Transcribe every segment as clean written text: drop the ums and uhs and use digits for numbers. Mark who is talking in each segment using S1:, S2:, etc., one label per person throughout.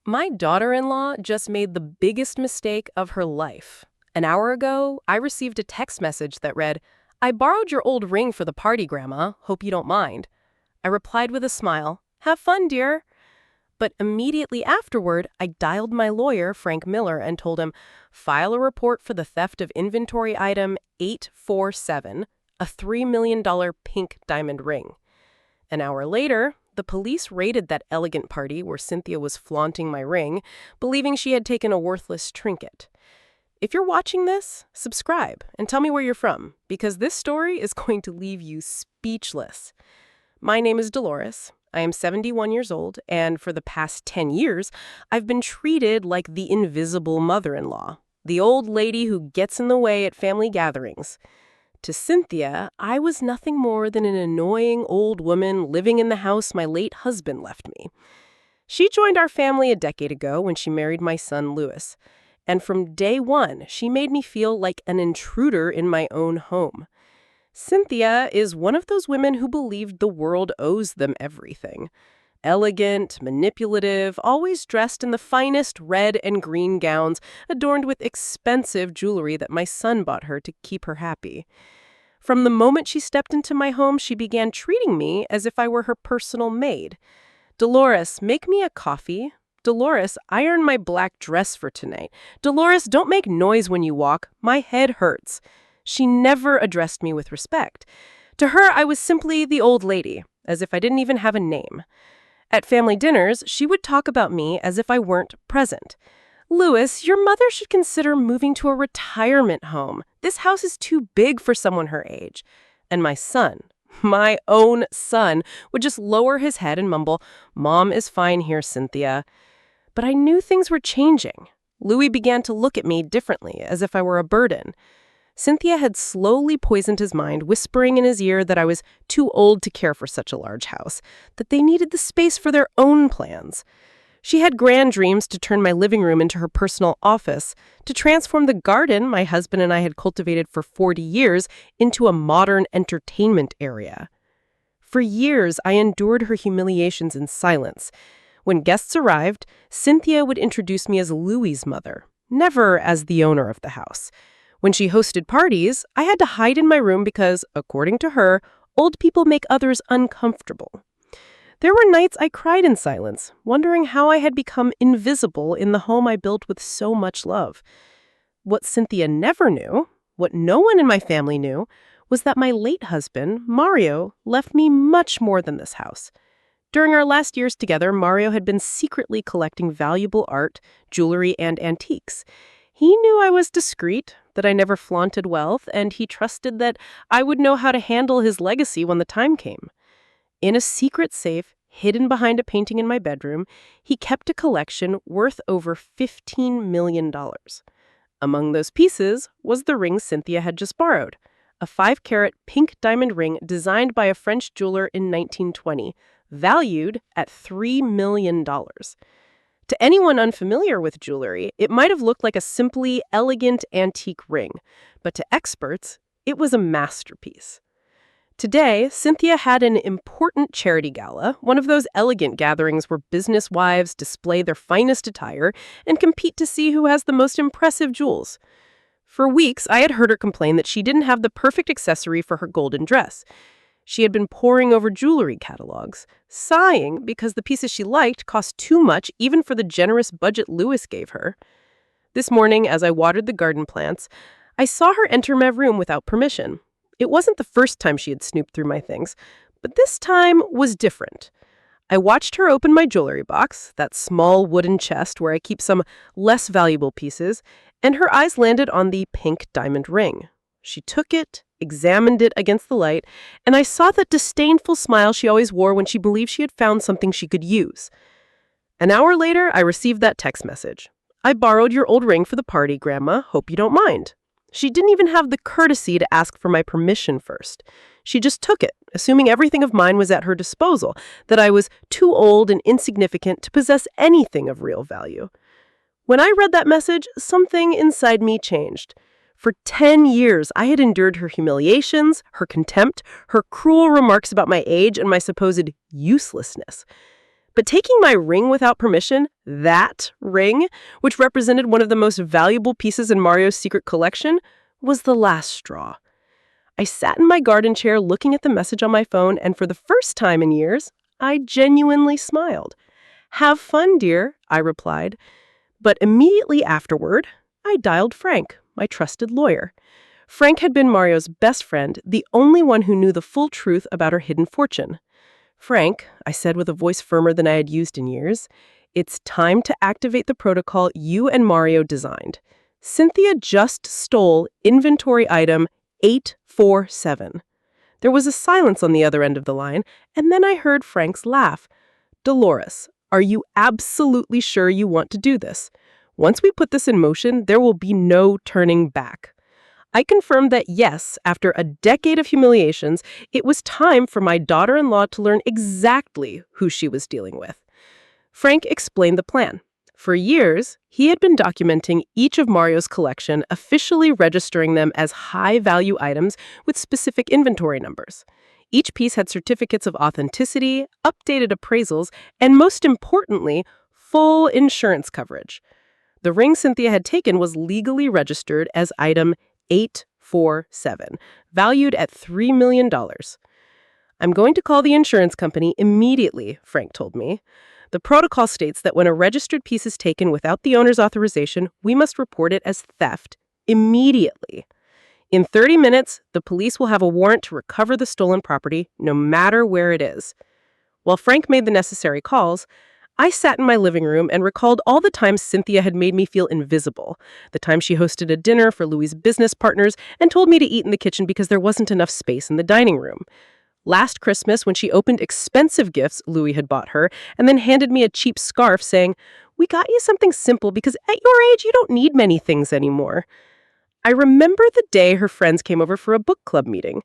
S1: My daughter-in-law just made the biggest mistake of her life. An hour ago, I received a text message that read, "I borrowed your old ring for the party, Grandma. Hope you don't mind." I replied with a smile, "Have fun, dear." But immediately afterward, I dialed my lawyer, Frank Miller, and told him, file a report for the theft of inventory item 847, a $3 million pink diamond ring. An hour later, the police raided that elegant party where Cynthia was flaunting my ring, believing she had taken a worthless trinket. If you're watching this, subscribe and tell me where you're from, because this story is going to leave you speechless. My name is Dolores. I am 71 years old, and for the past 10 years, I've been treated like the invisible mother-in-law, the old lady who gets in the way at family gatherings. To Cynthia, I was nothing more than an annoying old woman living in the house my late husband left me. She joined our family a decade ago when she married my son, Louis. And from day one, she made me feel like an intruder in my own home. Cynthia is one of those women who believed the world owes them everything. Elegant, manipulative, always dressed in the finest red and green gowns, adorned with expensive jewelry that my son bought her to keep her happy. From the moment she stepped into my home, she began treating me as if I were her personal maid. "Dolores, make me a coffee. Dolores, iron my black dress for tonight. Dolores, don't make noise when you walk. My head hurts." She never addressed me with respect. To her, I was simply the old lady, as if I didn't even have a name. At family dinners, she would talk about me as if I weren't present. "Louis, your mother should consider moving to a retirement home. This house is too big for someone her age." And my son, my own son, would just lower his head and mumble, "Mom is fine here, Cynthia." But I knew things were changing. Louis began to look at me differently, as if I were a burden. Cynthia had slowly poisoned his mind, whispering in his ear that I was too old to care for such a large house, that they needed the space for their own plans. She had grand dreams to turn my living room into her personal office, to transform the garden my husband and I had cultivated for 40 years into a modern entertainment area. For years, I endured her humiliations in silence. When guests arrived, Cynthia would introduce me as Louis's mother, never as the owner of the house. When she hosted parties, I had to hide in my room because, according to her, old people make others uncomfortable. There were nights I cried in silence, wondering how I had become invisible in the home I built with so much love. What Cynthia never knew, what no one in my family knew, was that my late husband, Mario, left me much more than this house. During our last years together, Mario had been secretly collecting valuable art, jewelry, and antiques. He knew I was discreet, that I never flaunted wealth, and he trusted that I would know how to handle his legacy when the time came. In a secret safe, hidden behind a painting in my bedroom, he kept a collection worth over $15 million. Among those pieces was the ring Cynthia had just borrowed, a 5-carat pink diamond ring designed by a French jeweler in 1920, valued at $3 million. To anyone unfamiliar with jewelry, it might have looked like a simply elegant antique ring, but to experts, it was a masterpiece. Today, Cynthia had an important charity gala, one of those elegant gatherings where business wives display their finest attire and compete to see who has the most impressive jewels. For weeks, I had heard her complain that she didn't have the perfect accessory for her golden dress. She had been poring over jewelry catalogs, sighing because the pieces she liked cost too much even for the generous budget Louis gave her. This morning, as I watered the garden plants, I saw her enter my room without permission. It wasn't the first time she had snooped through my things, but this time was different. I watched her open my jewelry box, that small wooden chest where I keep some less valuable pieces, and her eyes landed on the pink diamond ring. She took it, examined it against the light, and I saw that disdainful smile she always wore when she believed she had found something she could use. An hour later, I received that text message. "I borrowed your old ring for the party, Grandma. Hope you don't mind." She didn't even have the courtesy to ask for my permission first. She just took it, assuming everything of mine was at her disposal, that I was too old and insignificant to possess anything of real value. When I read that message, something inside me changed. For 10 years, I had endured her humiliations, her contempt, her cruel remarks about my age and my supposed uselessness. But taking my ring without permission, that ring, which represented one of the most valuable pieces in Mario's secret collection, was the last straw. I sat in my garden chair looking at the message on my phone, and for the first time in years, I genuinely smiled. "Have fun, dear," I replied. But immediately afterward, I dialed Frank, my trusted lawyer. Frank had been Mario's best friend, the only one who knew the full truth about her hidden fortune. "Frank," I said with a voice firmer than I had used in years, "it's time to activate the protocol you and Mario designed. Cynthia just stole inventory item 847. There was a silence on the other end of the line, and then I heard Frank's laugh. "Dolores, are you absolutely sure you want to do this? Once we put this in motion, there will be no turning back." I confirmed that yes, after a decade of humiliations, it was time for my daughter-in-law to learn exactly who she was dealing with. Frank explained the plan. For years, he had been documenting each of Mario's collection, officially registering them as high-value items with specific inventory numbers. Each piece had certificates of authenticity, updated appraisals, and most importantly, full insurance coverage. The ring Cynthia had taken was legally registered as item 847, valued at $3 million. "I'm going to call the insurance company immediately," Frank told me. "The protocol states that when a registered piece is taken without the owner's authorization, we must report it as theft immediately. In 30 minutes, the police will have a warrant to recover the stolen property, no matter where it is." While Frank made the necessary calls, I sat in my living room and recalled all the times Cynthia had made me feel invisible. The time she hosted a dinner for Louis' business partners and told me to eat in the kitchen because there wasn't enough space in the dining room. Last Christmas, when she opened expensive gifts Louis had bought her and then handed me a cheap scarf saying, "We got you something simple because at your age you don't need many things anymore." I remember the day her friends came over for a book club meeting.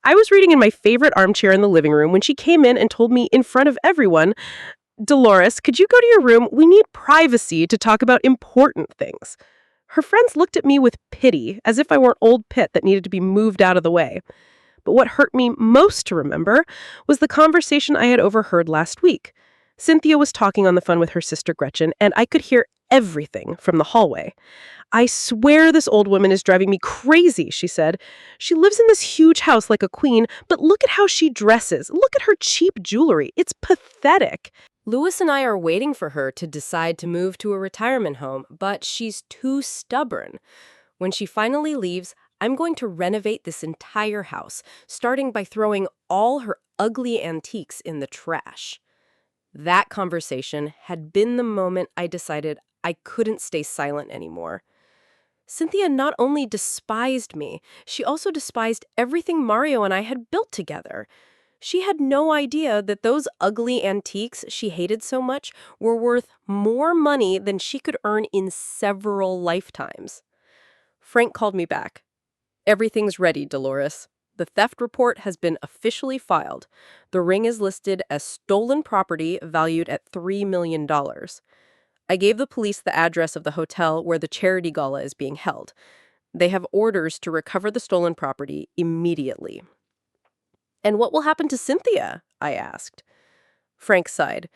S1: I was reading in my favorite armchair in the living room when she came in and told me in front of everyone, "Dolores, could you go to your room? We need privacy to talk about important things." Her friends looked at me with pity, as if I were an old pet that needed to be moved out of the way. But what hurt me most to remember was the conversation I had overheard last week. Cynthia was talking on the phone with her sister Gretchen, and I could hear everything from the hallway. "I swear this old woman is driving me crazy," she said. "She lives in this huge house like a queen, but look at how she dresses. Look at her cheap jewelry. It's pathetic." Louis and I are waiting for her to decide to move to a retirement home, but she's too stubborn. When she finally leaves, I'm going to renovate this entire house, starting by throwing all her ugly antiques in the trash. That conversation had been the moment I decided I couldn't stay silent anymore. Cynthia not only despised me, she also despised everything Mario and I had built together. She had no idea that those ugly antiques she hated so much were worth more money than she could earn in several lifetimes. Frank called me back. "Everything's ready, Dolores. The theft report has been officially filed. The ring is listed as stolen property valued at $3 million. I gave the police the address of the hotel where the charity gala is being held. They have orders to recover the stolen property immediately." "And what will happen to Cynthia?" I asked. Frank sighed.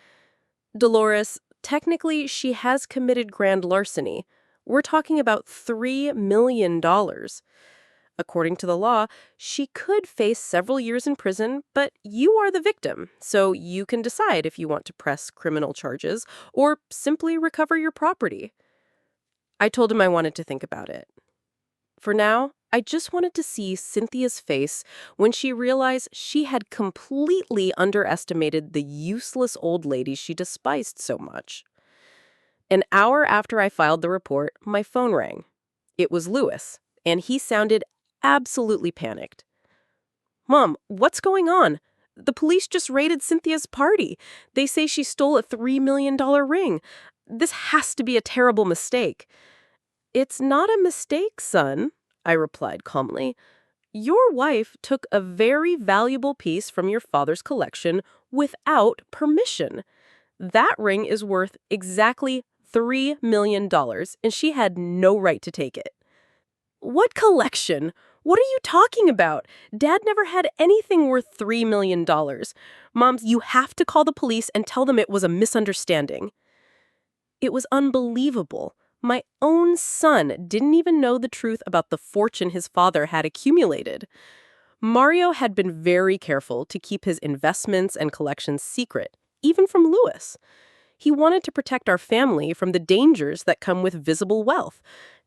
S1: "Dolores, technically she has committed grand larceny. We're talking about $3 million. According to the law, she could face several years in prison, but you are the victim, so you can decide if you want to press criminal charges or simply recover your property." I told him I wanted to think about it. For now, I just wanted to see Cynthia's face when she realized she had completely underestimated the useless old lady she despised so much. An hour after I filed the report, my phone rang. It was Louis, and he sounded absolutely panicked. "Mom, what's going on? The police just raided Cynthia's party. They say she stole a $3 million ring. This has to be a terrible mistake." "It's not a mistake, son," I replied calmly. "Your wife took a very valuable piece from your father's collection without permission. That ring is worth exactly $3 million, and she had no right to take it." "What collection? What are you talking about? Dad never had anything worth $3 million. Moms, you have to call the police and tell them it was a misunderstanding. It was unbelievable. My own son didn't even know the truth about the fortune his father had accumulated. Mario had been very careful to keep his investments and collections secret, even from Louis. He wanted to protect our family from the dangers that come with visible wealth.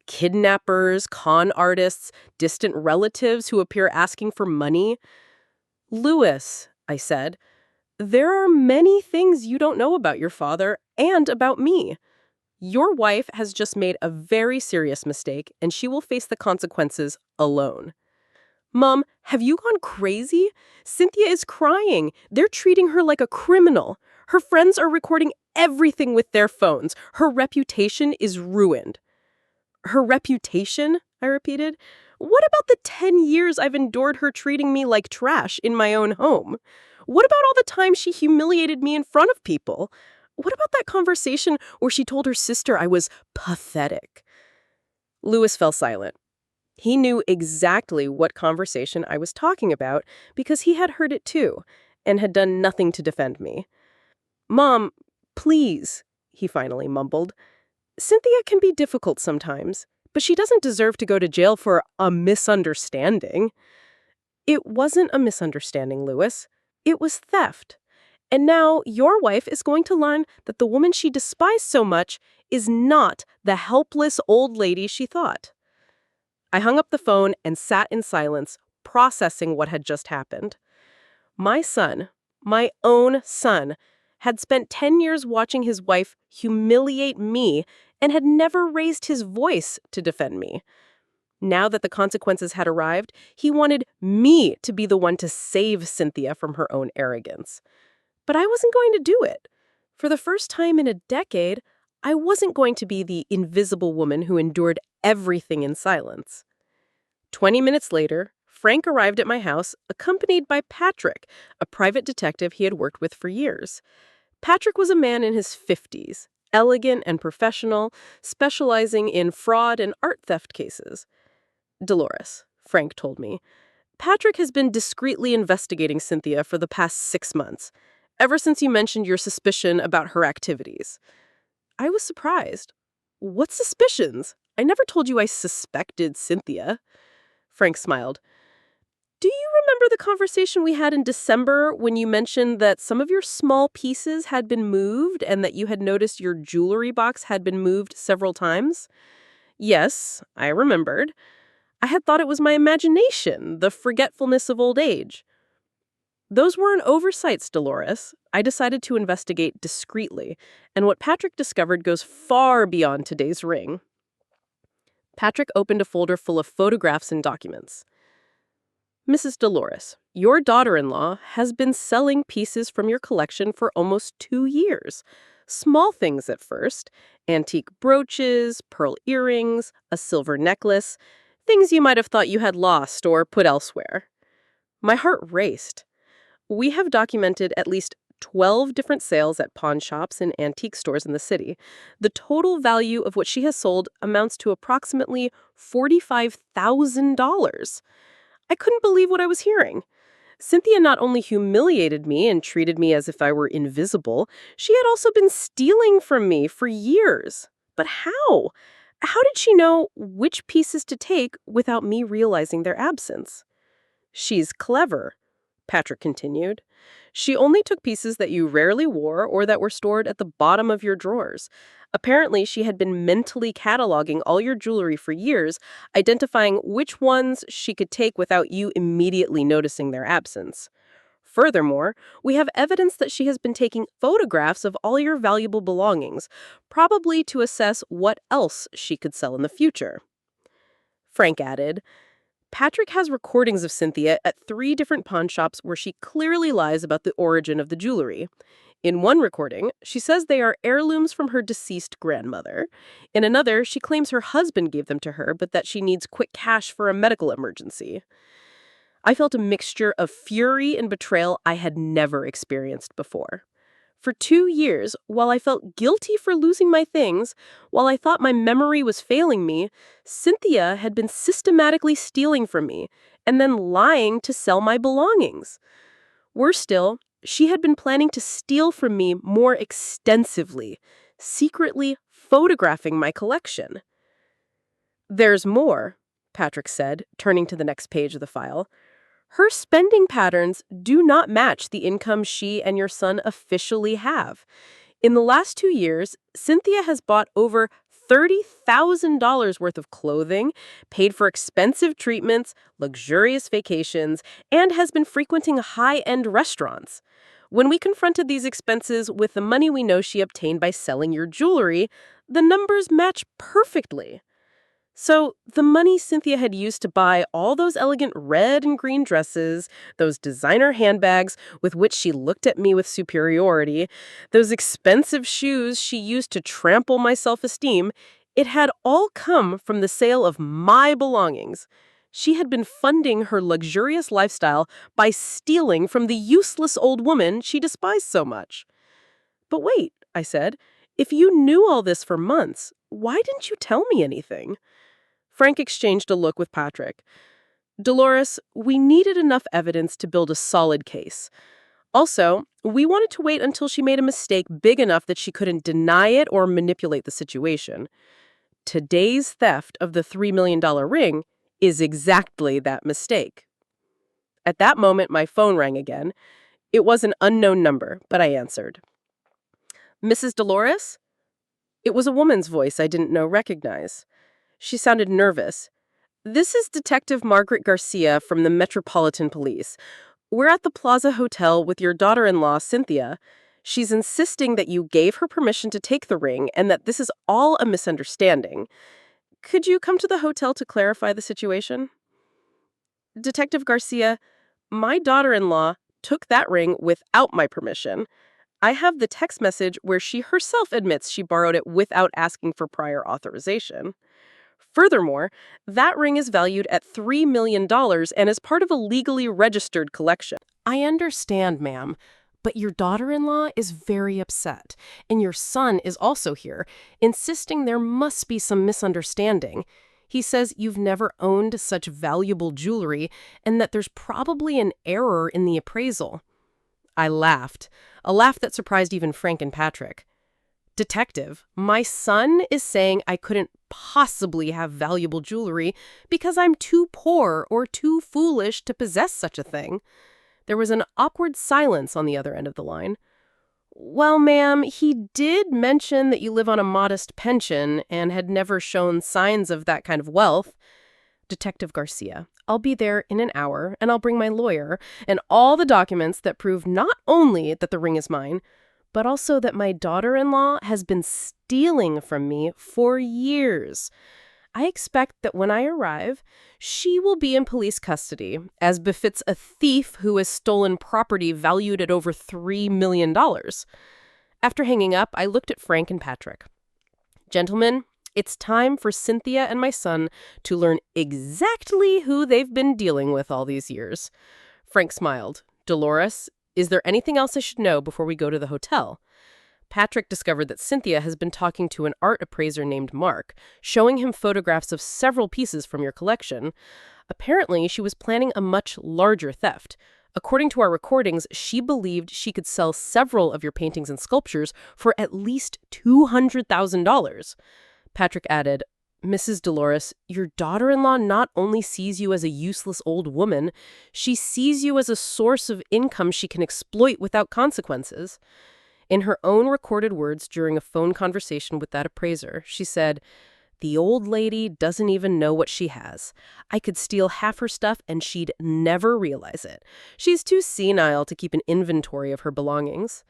S1: Kidnappers, con artists, distant relatives who appear asking for money. Louis, I said, there are many things you don't know about your father and about me. Your wife has just made a very serious mistake, and she will face the consequences alone. Mom, have you gone crazy? Cynthia is crying. They're treating her like a criminal. Her friends are recording everything with their phones. Her reputation is ruined. Her reputation? I repeated. What about the 10 years I've endured her treating me like trash in my own home? What about all the time she humiliated me in front of people? What about that conversation where she told her sister I was pathetic? Louis fell silent. He knew exactly what conversation I was talking about because he had heard it too and had done nothing to defend me. Mom, please, he finally mumbled. Cynthia can be difficult sometimes, but she doesn't deserve to go to jail for a misunderstanding. It wasn't a misunderstanding, Louis. It was theft. And now your wife is going to learn that the woman she despised so much is not the helpless old lady she thought. I hung up the phone and sat in silence, processing what had just happened. My son, my own son, had spent 10 years watching his wife humiliate me and had never raised his voice to defend me. Now that the consequences had arrived, he wanted me to be the one to save Cynthia from her own arrogance. But I wasn't going to do it. For the first time in a decade, I wasn't going to be the invisible woman who endured everything in silence. 20 minutes later, Frank arrived at my house, accompanied by Patrick, a private detective he had worked with for years. Patrick was a man in his 50s, elegant and professional, specializing in fraud and art theft cases. Dolores, Frank told me, Patrick has been discreetly investigating Cynthia for the past 6 months, ever since you mentioned your suspicion about her activities. I was surprised. What suspicions? I never told you I suspected Cynthia. Frank smiled. Do you remember the conversation we had in December when you mentioned that some of your small pieces had been moved and that you had noticed your jewelry box had been moved several times? Yes, I remembered. I had thought it was my imagination, the forgetfulness of old age. Those weren't oversights, Dolores. I decided to investigate discreetly, and what Patrick discovered goes far beyond today's ring. Patrick opened a folder full of photographs and documents. Mrs. Dolores, your daughter-in-law has been selling pieces from your collection for almost 2 years. Small things at first, antique brooches, pearl earrings, a silver necklace, things you might have thought you had lost or put elsewhere. My heart raced. We have documented at least 12 different sales at pawn shops and antique stores in the city. The total value of what she has sold amounts to approximately $45,000. I couldn't believe what I was hearing. Cynthia not only humiliated me and treated me as if I were invisible, she had also been stealing from me for years. But how? How did she know which pieces to take without me realizing their absence? She's clever, Patrick continued. She only took pieces that you rarely wore or that were stored at the bottom of your drawers. Apparently, she had been mentally cataloging all your jewelry for years, identifying which ones she could take without you immediately noticing their absence. Furthermore, we have evidence that she has been taking photographs of all your valuable belongings, probably to assess what else she could sell in the future. Frank added, Patrick has recordings of Cynthia at 3 different pawn shops where she clearly lies about the origin of the jewelry. In one recording, she says they are heirlooms from her deceased grandmother. In another, she claims her husband gave them to her, but that she needs quick cash for a medical emergency. I felt a mixture of fury and betrayal I had never experienced before. For 2 years, while I felt guilty for losing my things, while I thought my memory was failing me, Cynthia had been systematically stealing from me and then lying to sell my belongings. Worse still, she had been planning to steal from me more extensively, secretly photographing my collection. There's more, Patrick said, turning to the next page of the file. Her spending patterns do not match the income she and your son officially have. In the last 2 years, Cynthia has bought over $30,000 worth of clothing, paid for expensive treatments, luxurious vacations, and has been frequenting high-end restaurants. When we confronted these expenses with the money we know she obtained by selling your jewelry, the numbers match perfectly. So, the money Cynthia had used to buy all those elegant red and green dresses, those designer handbags with which she looked at me with superiority, those expensive shoes she used to trample my self-esteem, it had all come from the sale of my belongings. She had been funding her luxurious lifestyle by stealing from the useless old woman she despised so much. But wait, I said, if you knew all this for months, why didn't you tell me anything? Frank exchanged a look with Patrick. Dolores, we needed enough evidence to build a solid case. Also, we wanted to wait until she made a mistake big enough that she couldn't deny it or manipulate the situation. Today's theft of the $3 million ring is exactly that mistake. At that moment, my phone rang again. It was an unknown number, but I answered. Mrs. Dolores? It was a woman's voice I didn't recognize. She sounded nervous. This is Detective Margaret Garcia from the Metropolitan Police. We're at the Plaza Hotel with your daughter-in-law, Cynthia. She's insisting that you gave her permission to take the ring and that this is all a misunderstanding. Could you come to the hotel to clarify the situation? Detective Garcia, my daughter-in-law took that ring without my permission. I have the text message where she herself admits she borrowed it without asking for prior authorization. Furthermore, that ring is valued at $3 million and is part of a legally registered collection. I understand, ma'am, but your daughter-in-law is very upset, and your son is also here, insisting there must be some misunderstanding. He says you've never owned such valuable jewelry and that there's probably an error in the appraisal. I laughed, a laugh that surprised even Frank and Patrick. Detective, my son is saying I couldn't possibly have valuable jewelry because I'm too poor or too foolish to possess such a thing. There was an awkward silence on the other end of the line. Well, ma'am, he did mention that you live on a modest pension and had never shown signs of that kind of wealth. Detective Garcia, I'll be there in an hour, and I'll bring my lawyer and all the documents that prove not only that the ring is mine, but also that my daughter-in-law has been stealing from me for years. I expect that when I arrive, she will be in police custody, as befits a thief who has stolen property valued at over $3 million. After hanging up, I looked at Frank and Patrick. Gentlemen, it's time for Cynthia and my son to learn exactly who they've been dealing with all these years. Frank smiled. Dolores, is there anything else I should know before we go to the hotel? Patrick discovered that Cynthia has been talking to an art appraiser named Mark, showing him photographs of several pieces from your collection. Apparently, she was planning a much larger theft. According to our recordings, she believed she could sell several of your paintings and sculptures for at least $200,000. Patrick added, Mrs. Dolores, your daughter-in-law not only sees you as a useless old woman, she sees you as a source of income she can exploit without consequences. In her own recorded words during a phone conversation with that appraiser, she said, the old lady doesn't even know what she has. I could steal half her stuff and she'd never realize it. She's too senile to keep an inventory of her belongings.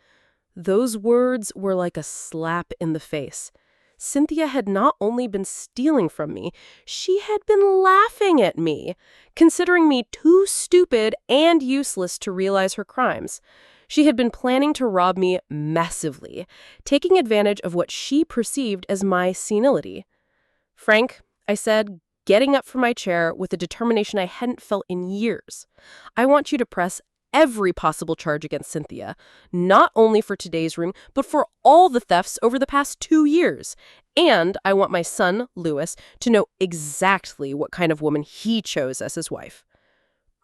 S1: Those words were like a slap in the face. Cynthia had not only been stealing from me, she had been laughing at me, considering me too stupid and useless to realize her crimes. She had been planning to rob me massively, taking advantage of what she perceived as my senility. Frank, I said, getting up from my chair with a determination I hadn't felt in years, I want you to press every possible charge against Cynthia, not only for today's ring, but for all the thefts over the past 2 years. And I want my son, Louis, to know exactly what kind of woman he chose as his wife.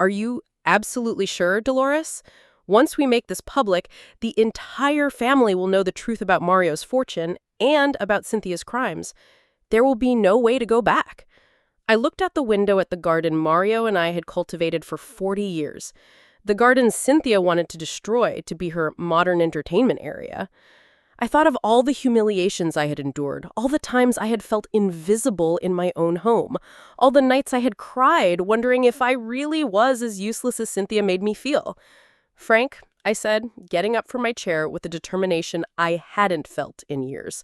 S1: Are you absolutely sure, Dolores? Once we make this public, the entire family will know the truth about Mario's fortune and about Cynthia's crimes. There will be no way to go back. I looked out the window at the garden Mario and I had cultivated for 40 years. The garden Cynthia wanted to destroy to be her modern entertainment area. I thought of all the humiliations I had endured, all the times I had felt invisible in my own home, all the nights I had cried, wondering if I really was as useless as Cynthia made me feel. Frank, I said, getting up from my chair with a determination I hadn't felt in years,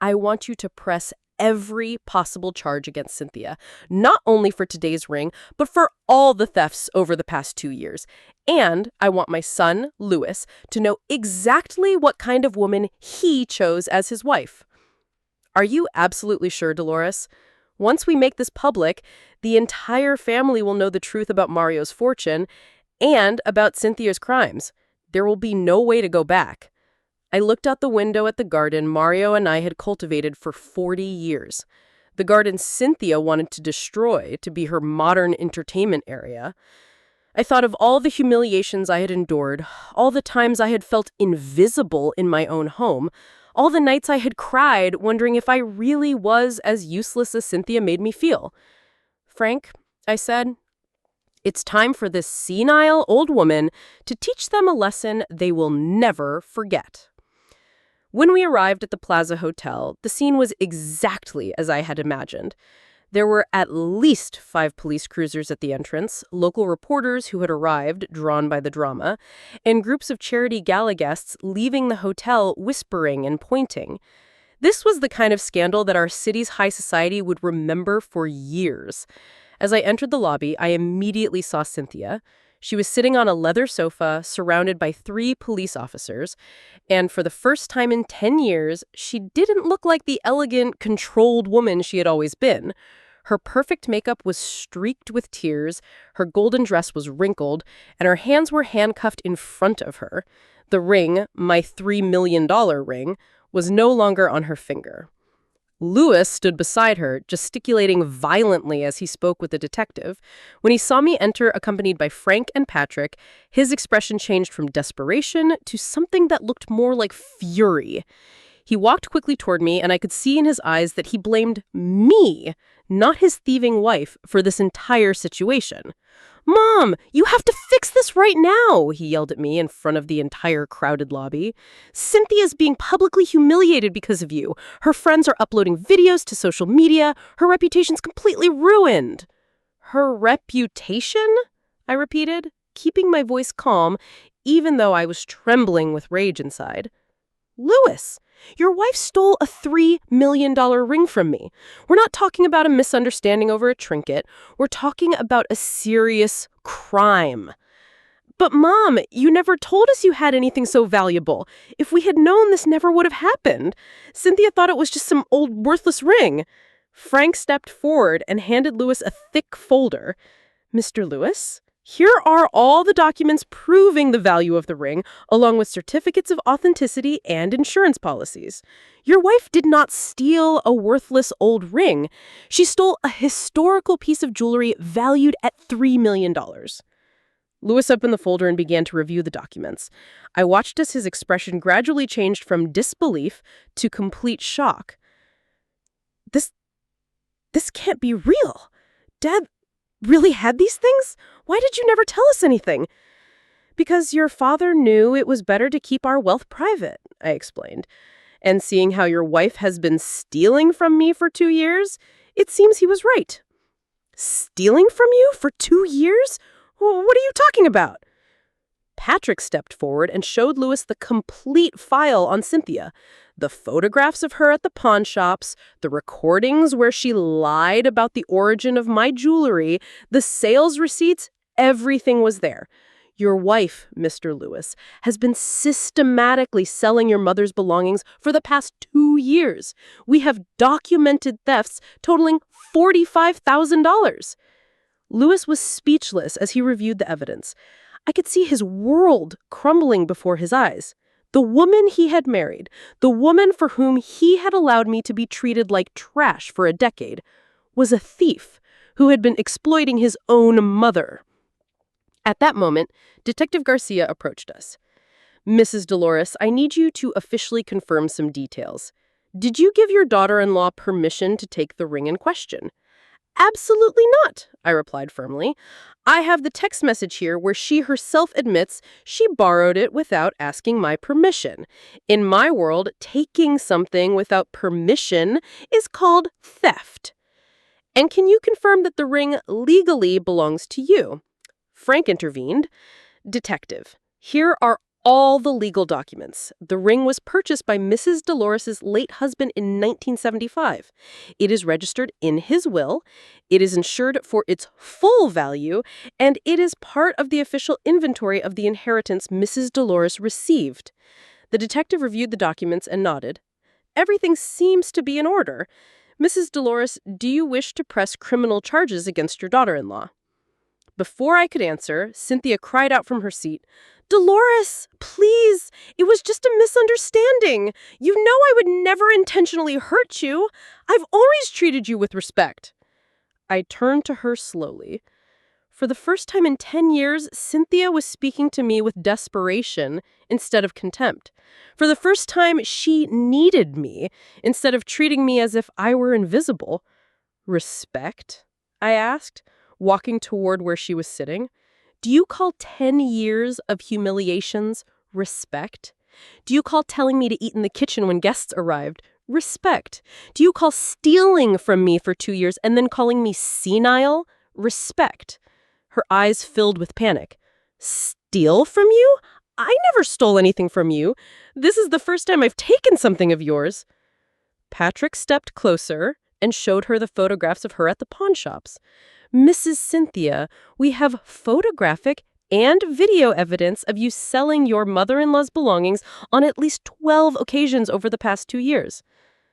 S1: I want you to press every possible charge against Cynthia, not only for today's ring, but for all the thefts over the past 2 years. And I want my son, Louis, to know exactly what kind of woman he chose as his wife. Are you absolutely sure, Dolores? Once we make this public, the entire family will know the truth about Mario's fortune and about Cynthia's crimes. There will be no way to go back. I looked out the window at the garden Mario and I had cultivated for 40 years. The garden Cynthia wanted to destroy to be her modern entertainment area. I thought of all the humiliations I had endured, all the times I had felt invisible in my own home, all the nights I had cried wondering if I really was as useless as Cynthia made me feel. Frank, I said, it's time for this senile old woman to teach them a lesson they will never forget. When we arrived at the Plaza Hotel, the scene was exactly as I had imagined. There were at least 5 police cruisers at the entrance, local reporters who had arrived, drawn by the drama, and groups of charity gala guests leaving the hotel whispering and pointing. This was the kind of scandal that our city's high society would remember for years. As I entered the lobby, I immediately saw Cynthia. She was sitting on a leather sofa, surrounded by 3 police officers, and for the first time in 10 years, she didn't look like the elegant, controlled woman she had always been. Her perfect makeup was streaked with tears, her golden dress was wrinkled, and her hands were handcuffed in front of her. The ring, my $3 million ring, was no longer on her finger. Louis stood beside her, gesticulating violently as he spoke with the detective. When he saw me enter accompanied by Frank and Patrick, his expression changed from desperation to something that looked more like fury. He walked quickly toward me, and I could see in his eyes that he blamed me, not his thieving wife, for this entire situation. "Mom, you have to fix this right now," he yelled at me in front of the entire crowded lobby. "Cynthia's being publicly humiliated because of you. Her friends are uploading videos to social media. Her reputation's completely ruined." "Her reputation?" I repeated, keeping my voice calm, even though I was trembling with rage inside. "Louis, your wife stole a $3 million ring from me. We're not talking about a misunderstanding over a trinket. We're talking about a serious crime." "But Mom, you never told us you had anything so valuable. If we had known, this never would have happened. Cynthia thought it was just some old worthless ring." Frank stepped forward and handed Louis a thick folder. "Mr. Louis, here are all the documents proving the value of the ring, along with certificates of authenticity and insurance policies. Your wife did not steal a worthless old ring. She stole a historical piece of jewelry valued at $3 million. Louis opened the folder and began to review the documents. I watched as his expression gradually changed from disbelief to complete shock. This can't be real. Dad really had these things? Why did you never tell us anything?" "Because your father knew it was better to keep our wealth private," I explained. "And seeing how your wife has been stealing from me for 2 years, it seems he was right." "Stealing from you for 2 years? What are you talking about?" Patrick stepped forward and showed Louis the complete file on Cynthia. The photographs of her at the pawn shops, the recordings where she lied about the origin of my jewelry, the sales receipts, everything was there. "Your wife, Mr. Louis, has been systematically selling your mother's belongings for the past 2 years. We have documented thefts totaling $45,000. Louis was speechless as he reviewed the evidence. I could see his world crumbling before his eyes. The woman he had married, the woman for whom he had allowed me to be treated like trash for a decade, was a thief who had been exploiting his own mother. At that moment, Detective Garcia approached us. "Mrs. Dolores, I need you to officially confirm some details. Did you give your daughter-in-law permission to take the ring in question?" "Absolutely not," I replied firmly. "I have the text message here where she herself admits she borrowed it without asking my permission. In my world, taking something without permission is called theft. And can you confirm that the ring legally belongs to you?" Frank intervened. "Detective, here are all the legal documents. The ring was purchased by Mrs. Dolores's late husband in 1975. It is registered in his will, it is insured for its full value, and it is part of the official inventory of the inheritance Mrs. Dolores received." The detective reviewed the documents and nodded. "Everything seems to be in order. Mrs. Dolores, do you wish to press criminal charges against your daughter-in-law?" Before I could answer, Cynthia cried out from her seat, "Dolores, please! It was just a misunderstanding. You know I would never intentionally hurt you. I've always treated you with respect." I turned to her slowly. For the first time in 10 years, Cynthia was speaking to me with desperation instead of contempt. For the first time, she needed me instead of treating me as if I were invisible. "Respect?" I asked, walking toward where she was sitting. "Do you call 10 years of humiliations respect? Do you call telling me to eat in the kitchen when guests arrived respect? Do you call stealing from me for 2 years and then calling me senile respect?" Her eyes filled with panic. "Steal from you? I never stole anything from you. This is the first time I've taken something of yours." Patrick stepped closer and showed her the photographs of her at the pawn shops. "Mrs. Cynthia, we have photographic and video evidence of you selling your mother-in-law's belongings on at least 12 occasions over the past 2 years."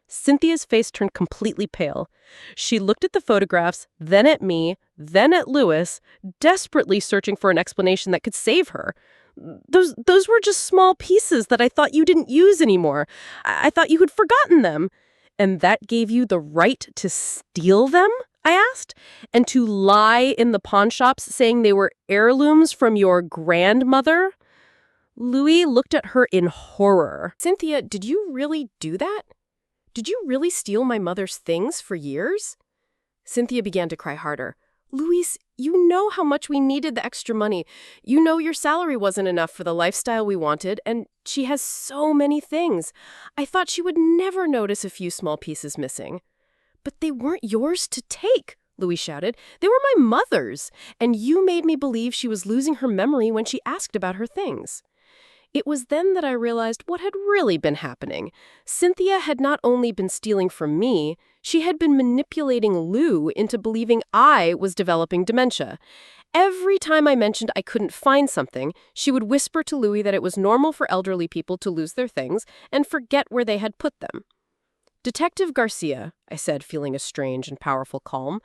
S1: Cynthia's face turned completely pale. She looked at the photographs, then at me, then at Louis, desperately searching for an explanation that could save her. Those were just small pieces that I thought you didn't use anymore. I thought you had forgotten them." "And that gave you the right to steal them?" I asked. "And to lie in the pawn shops saying they were heirlooms from your grandmother?" Louis looked at her in horror. "Cynthia, did you really do that? Did you really steal my mother's things for years?" Cynthia began to cry harder. "Louise, you know how much we needed the extra money. You know your salary wasn't enough for the lifestyle we wanted, and she has so many things. I thought she would never notice a few small pieces missing." "But they weren't yours to take," Louis shouted. "They were my mother's, and you made me believe she was losing her memory when she asked about her things." It was then that I realized what had really been happening. Cynthia had not only been stealing from me, she had been manipulating Lou into believing I was developing dementia. Every time I mentioned I couldn't find something, she would whisper to Louis that it was normal for elderly people to lose their things and forget where they had put them. "Detective Garcia," I said, feeling a strange and powerful calm,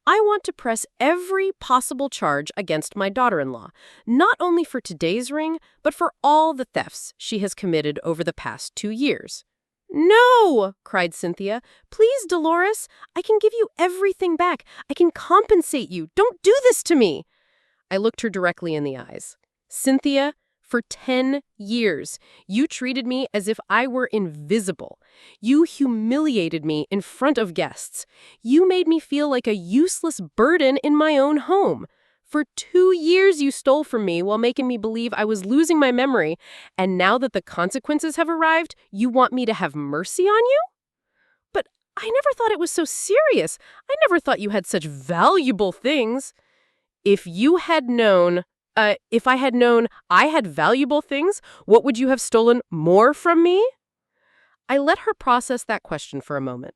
S1: "I want to press every possible charge against my daughter-in-law, not only for today's ring, but for all the thefts she has committed over the past 2 years." "No!" cried Cynthia. "Please, Dolores, I can give you everything back. I can compensate you. Don't do this to me." I looked her directly in the eyes. "Cynthia, for 10 years, you treated me as if I were invisible. You humiliated me in front of guests. You made me feel like a useless burden in my own home. For 2 years you stole from me while making me believe I was losing my memory, and now that the consequences have arrived, you want me to have mercy on you? But I never thought it was so serious. I never thought you had such valuable things." If I had known I had valuable things, what would you have stolen more from me?" I let her process that question for a moment.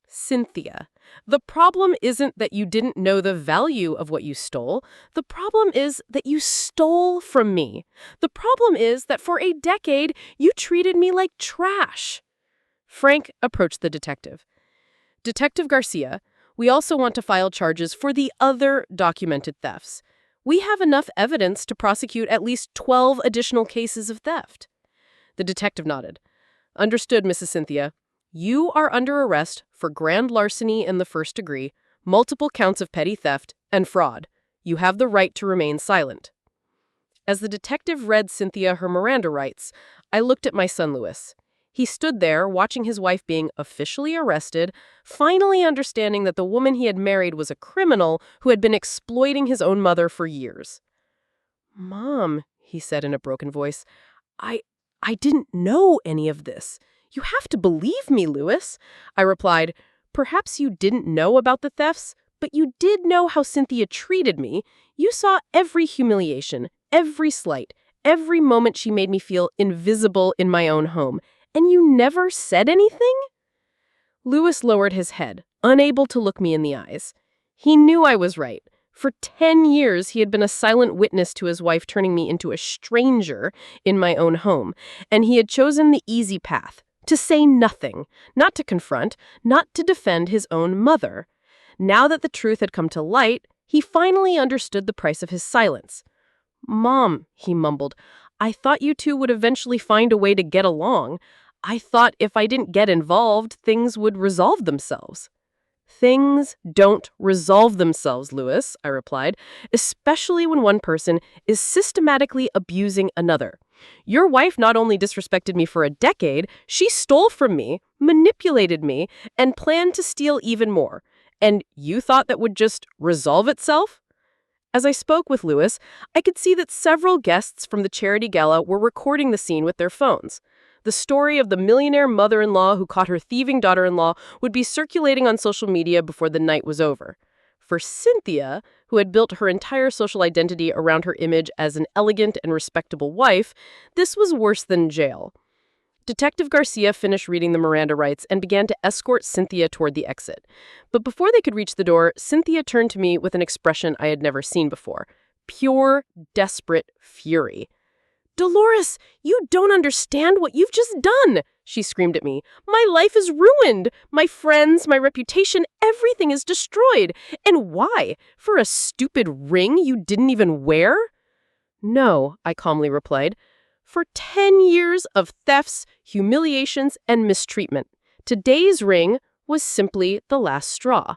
S1: "Cynthia, the problem isn't that you didn't know the value of what you stole. The problem is that you stole from me. The problem is that for a decade, you treated me like trash." Frank approached the detective. "Detective Garcia, we also want to file charges for the other documented thefts. We have enough evidence to prosecute at least 12 additional cases of theft. The detective nodded. Understood, Mrs. Cynthia. You are under arrest for grand larceny in the first degree, multiple counts of petty theft, and fraud. You have the right to remain silent. As the detective read Cynthia her Miranda rights, I looked at my son Louis. He stood there, watching his wife being officially arrested, finally understanding that the woman he had married was a criminal who had been exploiting his own mother for years. "Mom," he said in a broken voice, I didn't know any of this. You have to believe me, Louis. I replied, perhaps you didn't know about the thefts, but you did know how Cynthia treated me. You saw every humiliation, every slight, every moment she made me feel invisible in my own home. And you never said anything? Louis lowered his head, unable to look me in the eyes. He knew I was right. For 10 years, he had been a silent witness to his wife turning me into a stranger in my own home, and he had chosen the easy path, to say nothing, not to confront, not to defend his own mother. Now that the truth had come to light, he finally understood the price of his silence. "Mom," he mumbled, "I thought you two would eventually find a way to get along. I thought if I didn't get involved, things would resolve themselves." "Things don't resolve themselves, Louis," I replied, "especially when one person is systematically abusing another. Your wife not only disrespected me for a decade, she stole from me, manipulated me, and planned to steal even more. And you thought that would just resolve itself?" As I spoke with Louis, I could see that several guests from the charity gala were recording the scene with their phones. The story of the millionaire mother-in-law who caught her thieving daughter-in-law would be circulating on social media before the night was over. For Cynthia, who had built her entire social identity around her image as an elegant and respectable wife, this was worse than jail. Detective Garcia finished reading the Miranda rights and began to escort Cynthia toward the exit. But before they could reach the door, Cynthia turned to me with an expression I had never seen before. Pure, desperate fury. "Dolores, you don't understand what you've just done," she screamed at me. "My life is ruined. My friends, my reputation, everything is destroyed. And why? For a stupid ring you didn't even wear?" "No," I calmly replied. "For 10 years of thefts, humiliations, and mistreatment. Today's ring was simply the last straw."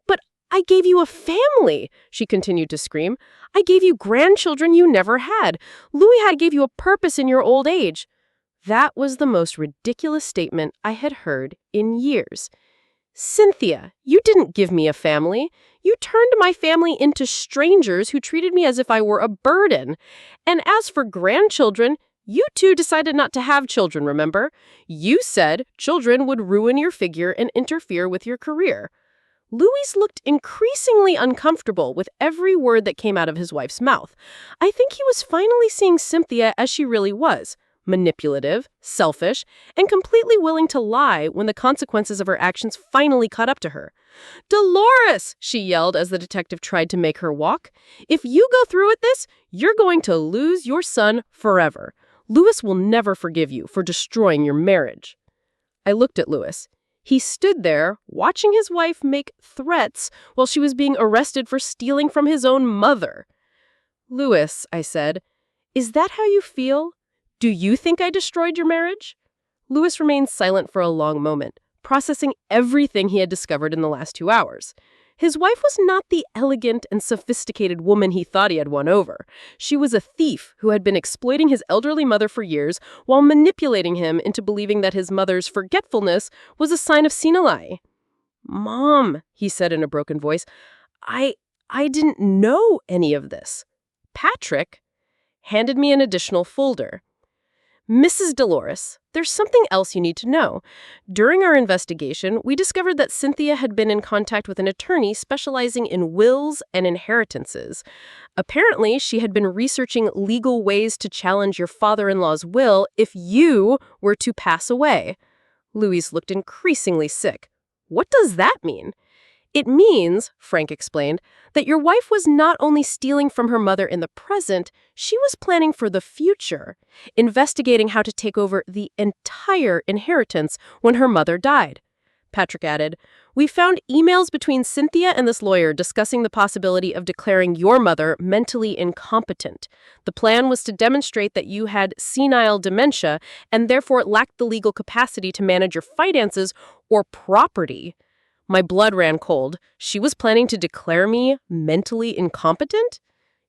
S1: "But I gave you a family," she continued to scream. "I gave you grandchildren you never had. Louis had gave you a purpose in your old age." That was the most ridiculous statement I had heard in years. "Cynthia, you didn't give me a family. You turned my family into strangers who treated me as if I were a burden. And as for grandchildren, you two decided not to have children, remember? You said children would ruin your figure and interfere with your career." Louis looked increasingly uncomfortable with every word that came out of his wife's mouth. I think he was finally seeing Cynthia as she really was. Manipulative, selfish, and completely willing to lie when the consequences of her actions finally caught up to her. "Dolores!" she yelled as the detective tried to make her walk. "If you go through with this, you're going to lose your son forever. Louis will never forgive you for destroying your marriage." I looked at Louis. He stood there, watching his wife make threats while she was being arrested for stealing from his own mother. "Louis," I said, "is that how you feel? Do you think I destroyed your marriage?" Louis remained silent for a long moment, processing everything he had discovered in the last 2 hours. His wife was not the elegant and sophisticated woman he thought he had won over. She was a thief who had been exploiting his elderly mother for years while manipulating him into believing that his mother's forgetfulness was a sign of senility. "Mom," he said in a broken voice, I didn't know any of this." Patrick handed me an additional folder. "Mrs. Dolores, there's something else you need to know. During our investigation, we discovered that Cynthia had been in contact with an attorney specializing in wills and inheritances. Apparently, she had been researching legal ways to challenge your father-in-law's will if you were to pass away." Louise looked increasingly sick. "What does that mean?" "It means," Frank explained, "that your wife was not only stealing from her mother in the present, she was planning for the future, investigating how to take over the entire inheritance when her mother died. Patrick added. We found emails between Cynthia and this lawyer discussing the possibility of declaring your mother mentally incompetent. The plan was to demonstrate that you had senile dementia and therefore lacked the legal capacity to manage your finances or property. My blood ran cold. She was planning to declare me mentally incompetent?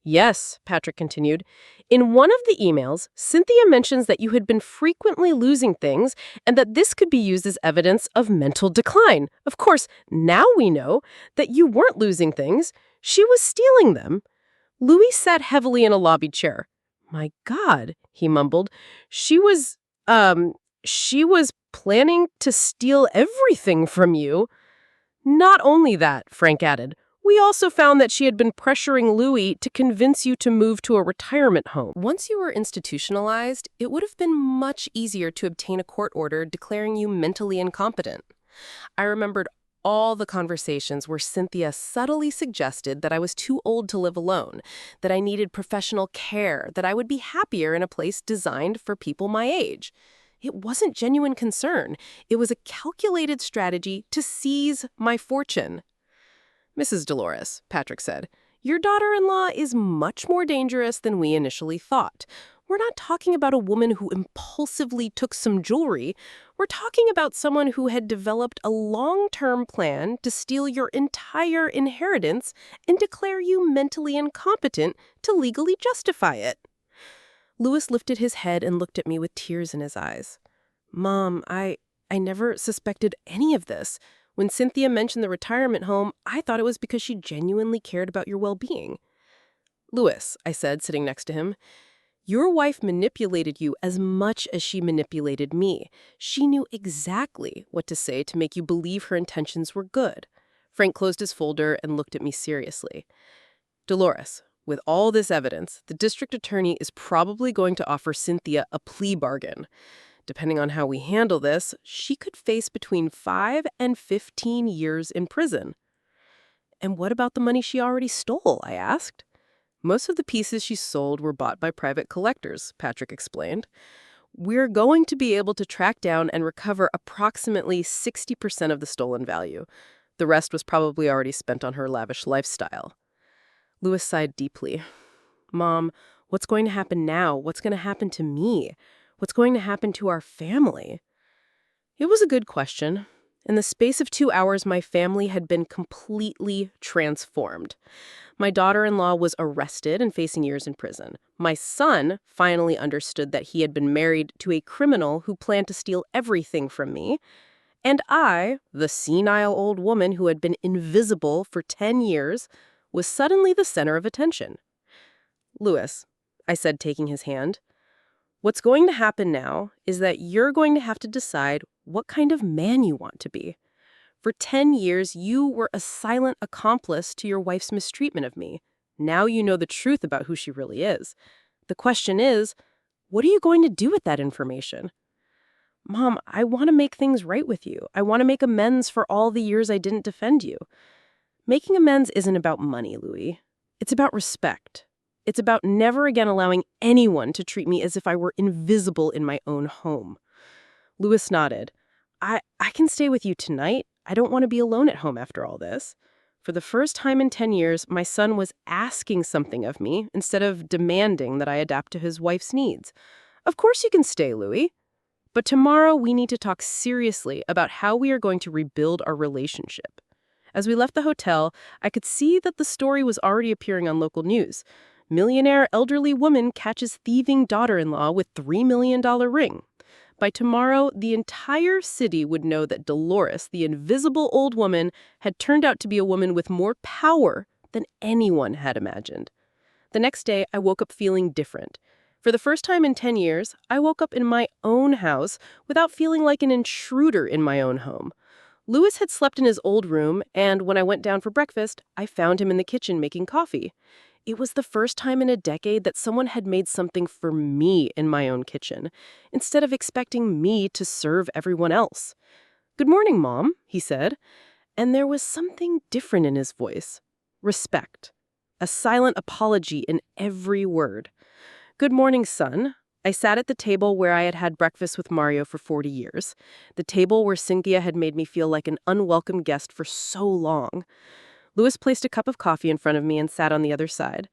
S1: Yes, Patrick continued. In one of the emails, Cynthia mentions that you had been frequently losing things and that this could be used as evidence of mental decline. Of course, now we know that you weren't losing things. She was stealing them. Louis sat heavily in a lobby chair. My God, he mumbled. She was planning to steal everything from you. Not only that, Frank added. We also found that she had been pressuring Louis to convince you to move to a retirement home. Once you were institutionalized, it would have been much easier to obtain a court order declaring you mentally incompetent. I remembered all the conversations where Cynthia subtly suggested that I was too old to live alone, that I needed professional care, that I would be happier in a place designed for people my age. It wasn't genuine concern. It was a calculated strategy to seize my fortune. Mrs. Dolores, Patrick said, your daughter-in-law is much more dangerous than we initially thought. We're not talking about a woman who impulsively took some jewelry. We're talking about someone who had developed a long-term plan to steal your entire inheritance and declare you mentally incompetent to legally justify it. Louis lifted his head and looked at me with tears in his eyes. Mom, I never suspected any of this. When Cynthia mentioned the retirement home, I thought it was because she genuinely cared about your well-being. Louis, I said, sitting next to him, your wife manipulated you as much as she manipulated me. She knew exactly what to say to make you believe her intentions were good. Frank closed his folder and looked at me seriously. Dolores, with all this evidence, the district attorney is probably going to offer Cynthia a plea bargain. Depending on how we handle this, she could face between 5 and 15 years in prison. And what about the money she already stole? I asked. Most of the pieces she sold were bought by private collectors, Patrick explained. We're going to be able to track down and recover approximately 60% of the stolen value. The rest was probably already spent on her lavish lifestyle. Louis sighed deeply. Mom, what's going to happen now? What's going to happen to me? What's going to happen to our family? It was a good question. In the space of 2 hours, my family had been completely transformed. My daughter-in-law was arrested and facing years in prison. My son finally understood that he had been married to a criminal who planned to steal everything from me. And I, the senile old woman who had been invisible for 10 years, was suddenly the center of attention. Louis, I said, taking his hand, what's going to happen now is that you're going to have to decide what kind of man you want to be. For 10 years, you were a silent accomplice to your wife's mistreatment of me. Now you know the truth about who she really is. The question is, what are you going to do with that information? Mom, I want to make things right with you. I want to make amends for all the years I didn't defend you. Making amends isn't about money, Louis. It's about respect. It's about never again allowing anyone to treat me as if I were invisible in my own home. Louis nodded. I can stay with you tonight. I don't want to be alone at home after all this. For the first time in 10 years, my son was asking something of me instead of demanding that I adapt to his wife's needs. Of course you can stay, Louis. But tomorrow we need to talk seriously about how we are going to rebuild our relationship. As we left the hotel, I could see that the story was already appearing on local news. Millionaire elderly woman catches thieving daughter-in-law with $3 million ring. By tomorrow, the entire city would know that Dolores, the invisible old woman, had turned out to be a woman with more power than anyone had imagined. The next day, I woke up feeling different. For the first time in 10 years, I woke up in my own house without feeling like an intruder in my own home. Louis had slept in his old room, and when I went down for breakfast, I found him in the kitchen making coffee. It was the first time in a decade that someone had made something for me in my own kitchen, instead of expecting me to serve everyone else. "Good morning, Mom," he said, and there was something different in his voice. Respect. A silent apology in every word. "Good morning, son," I sat at the table where I had had breakfast with Mario for 40 years, the table where Cynthia had made me feel like an unwelcome guest for so long. Louis placed a cup of coffee in front of me and sat on the other side.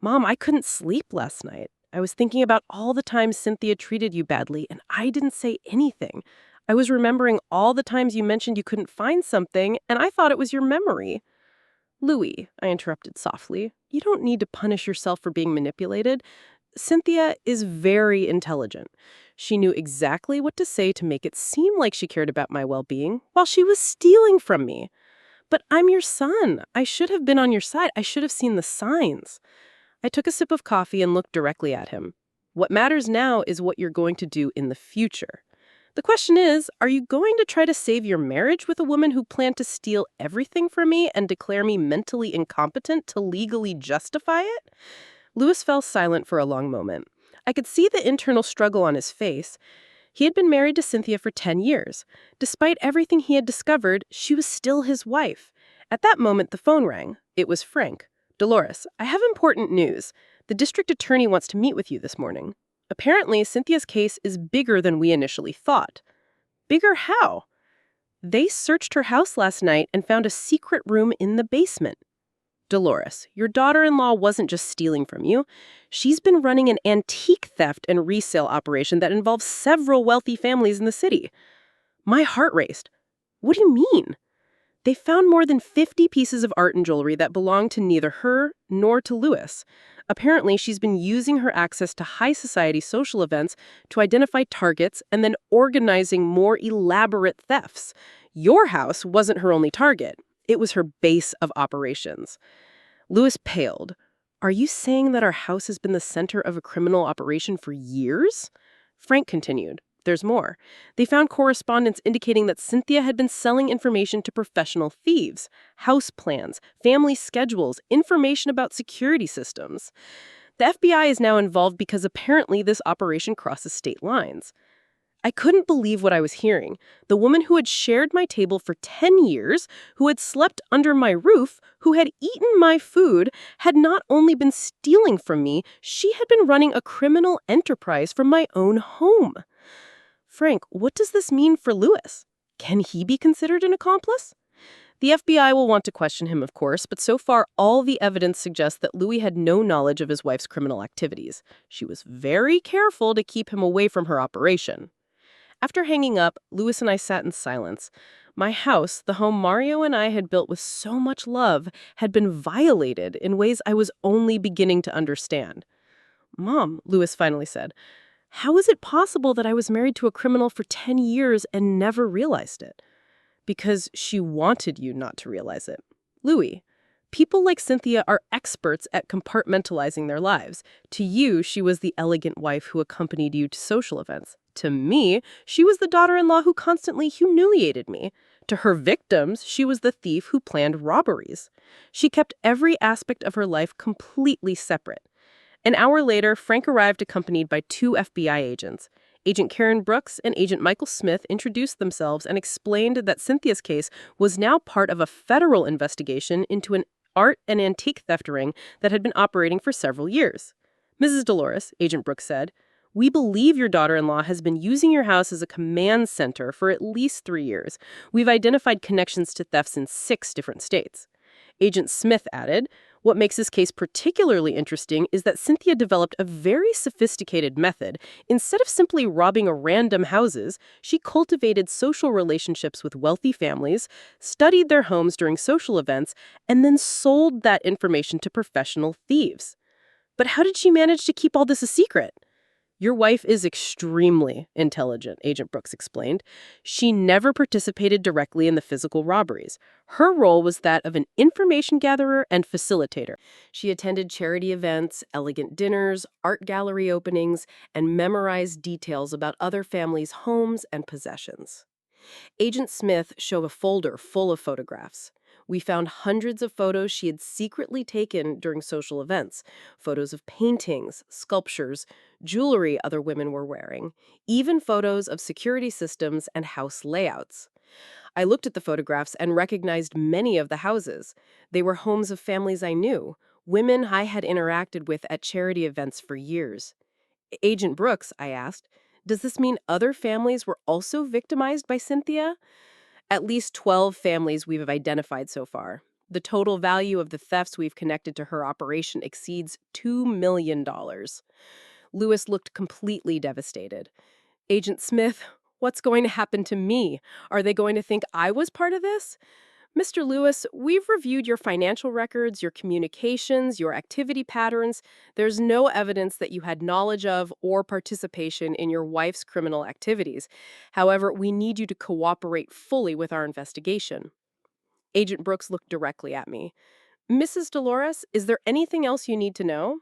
S1: Mom, I couldn't sleep last night. I was thinking about all the times Cynthia treated you badly, and I didn't say anything. I was remembering all the times you mentioned you couldn't find something, and I thought it was your memory. Louis, I interrupted softly, you don't need to punish yourself for being manipulated. Cynthia is very intelligent. She knew exactly what to say to make it seem like she cared about my well-being while she was stealing from me. But I'm your son. I should have been on your side. I should have seen the signs. I took a sip of coffee and looked directly at him. What matters now is what you're going to do in the future. The question is, are you going to try to save your marriage with a woman who planned to steal everything from me and declare me mentally incompetent to legally justify it? Louis fell silent for a long moment. I could see the internal struggle on his face. He had been married to Cynthia for 10 years. Despite everything he had discovered, she was still his wife. At that moment, the phone rang. It was Frank. Dolores, I have important news. The district attorney wants to meet with you this morning. Apparently, Cynthia's case is bigger than we initially thought. Bigger how? They searched her house last night and found a secret room in the basement. Dolores, your daughter-in-law wasn't just stealing from you. She's been running an antique theft and resale operation that involves several wealthy families in the city. My heart raced. What do you mean? They found more than 50 pieces of art and jewelry that belonged to neither her nor to Louis. Apparently, she's been using her access to high society social events to identify targets and then organizing more elaborate thefts. Your house wasn't her only target. It was her base of operations. Louis paled. Are you saying that our house has been the center of a criminal operation for years? Frank continued. There's more. They found correspondence indicating that Cynthia had been selling information to professional thieves, house plans, family schedules, information about security systems. The FBI is now involved because apparently this operation crosses state lines. I couldn't believe what I was hearing. The woman who had shared my table for 10 years, who had slept under my roof, who had eaten my food, had not only been stealing from me, she had been running a criminal enterprise from my own home. Frank, what does this mean for Louis? Can he be considered an accomplice? The FBI will want to question him, of course, but so far all the evidence suggests that Louis had no knowledge of his wife's criminal activities. She was very careful to keep him away from her operation. After hanging up, Louis and I sat in silence. My house, the home Mario and I had built with so much love, had been violated in ways I was only beginning to understand. Mom, Louis finally said, how is it possible that I was married to a criminal for 10 years and never realized it? Because she wanted you not to realize it. Louis, people like Cynthia are experts at compartmentalizing their lives. To you, she was the elegant wife who accompanied you to social events. To me, she was the daughter-in-law who constantly humiliated me. To her victims, she was the thief who planned robberies. She kept every aspect of her life completely separate. An hour later, Frank arrived accompanied by 2 FBI agents. Agent Karen Brooks and Agent Michael Smith introduced themselves and explained that Cynthia's case was now part of a federal investigation into an art and antique theft ring that had been operating for several years. Mrs. Dolores, Agent Brooks said, we believe your daughter-in-law has been using your house as a command center for at least 3 years. We've identified connections to thefts in 6 different states. Agent Smith added, what makes this case particularly interesting is that Cynthia developed a very sophisticated method. Instead of simply robbing random houses, she cultivated social relationships with wealthy families, studied their homes during social events, and then sold that information to professional thieves. But how did she manage to keep all this a secret? Your wife is extremely intelligent, Agent Brooks explained. She never participated directly in the physical robberies. Her role was that of an information gatherer and facilitator. She attended charity events, elegant dinners, art gallery openings, and memorized details about other families' homes and possessions. Agent Smith showed a folder full of photographs. We found hundreds of photos she had secretly taken during social events, photos of paintings, sculptures, jewelry other women were wearing, even photos of security systems and house layouts. I looked at the photographs and recognized many of the houses. They were homes of families I knew, women I had interacted with at charity events for years. Agent Brooks, I asked, does this mean other families were also victimized by Cynthia? At least 12 families we've identified so far. The total value of the thefts we've connected to her operation exceeds $2 million. Lewis looked completely devastated. Agent Smith, what's going to happen to me? Are they going to think I was part of this? Mr. Lewis, we've reviewed your financial records, your communications, your activity patterns. There's no evidence that you had knowledge of or participation in your wife's criminal activities. However, we need you to cooperate fully with our investigation. Agent Brooks looked directly at me. Mrs. Dolores, is there anything else you need to know?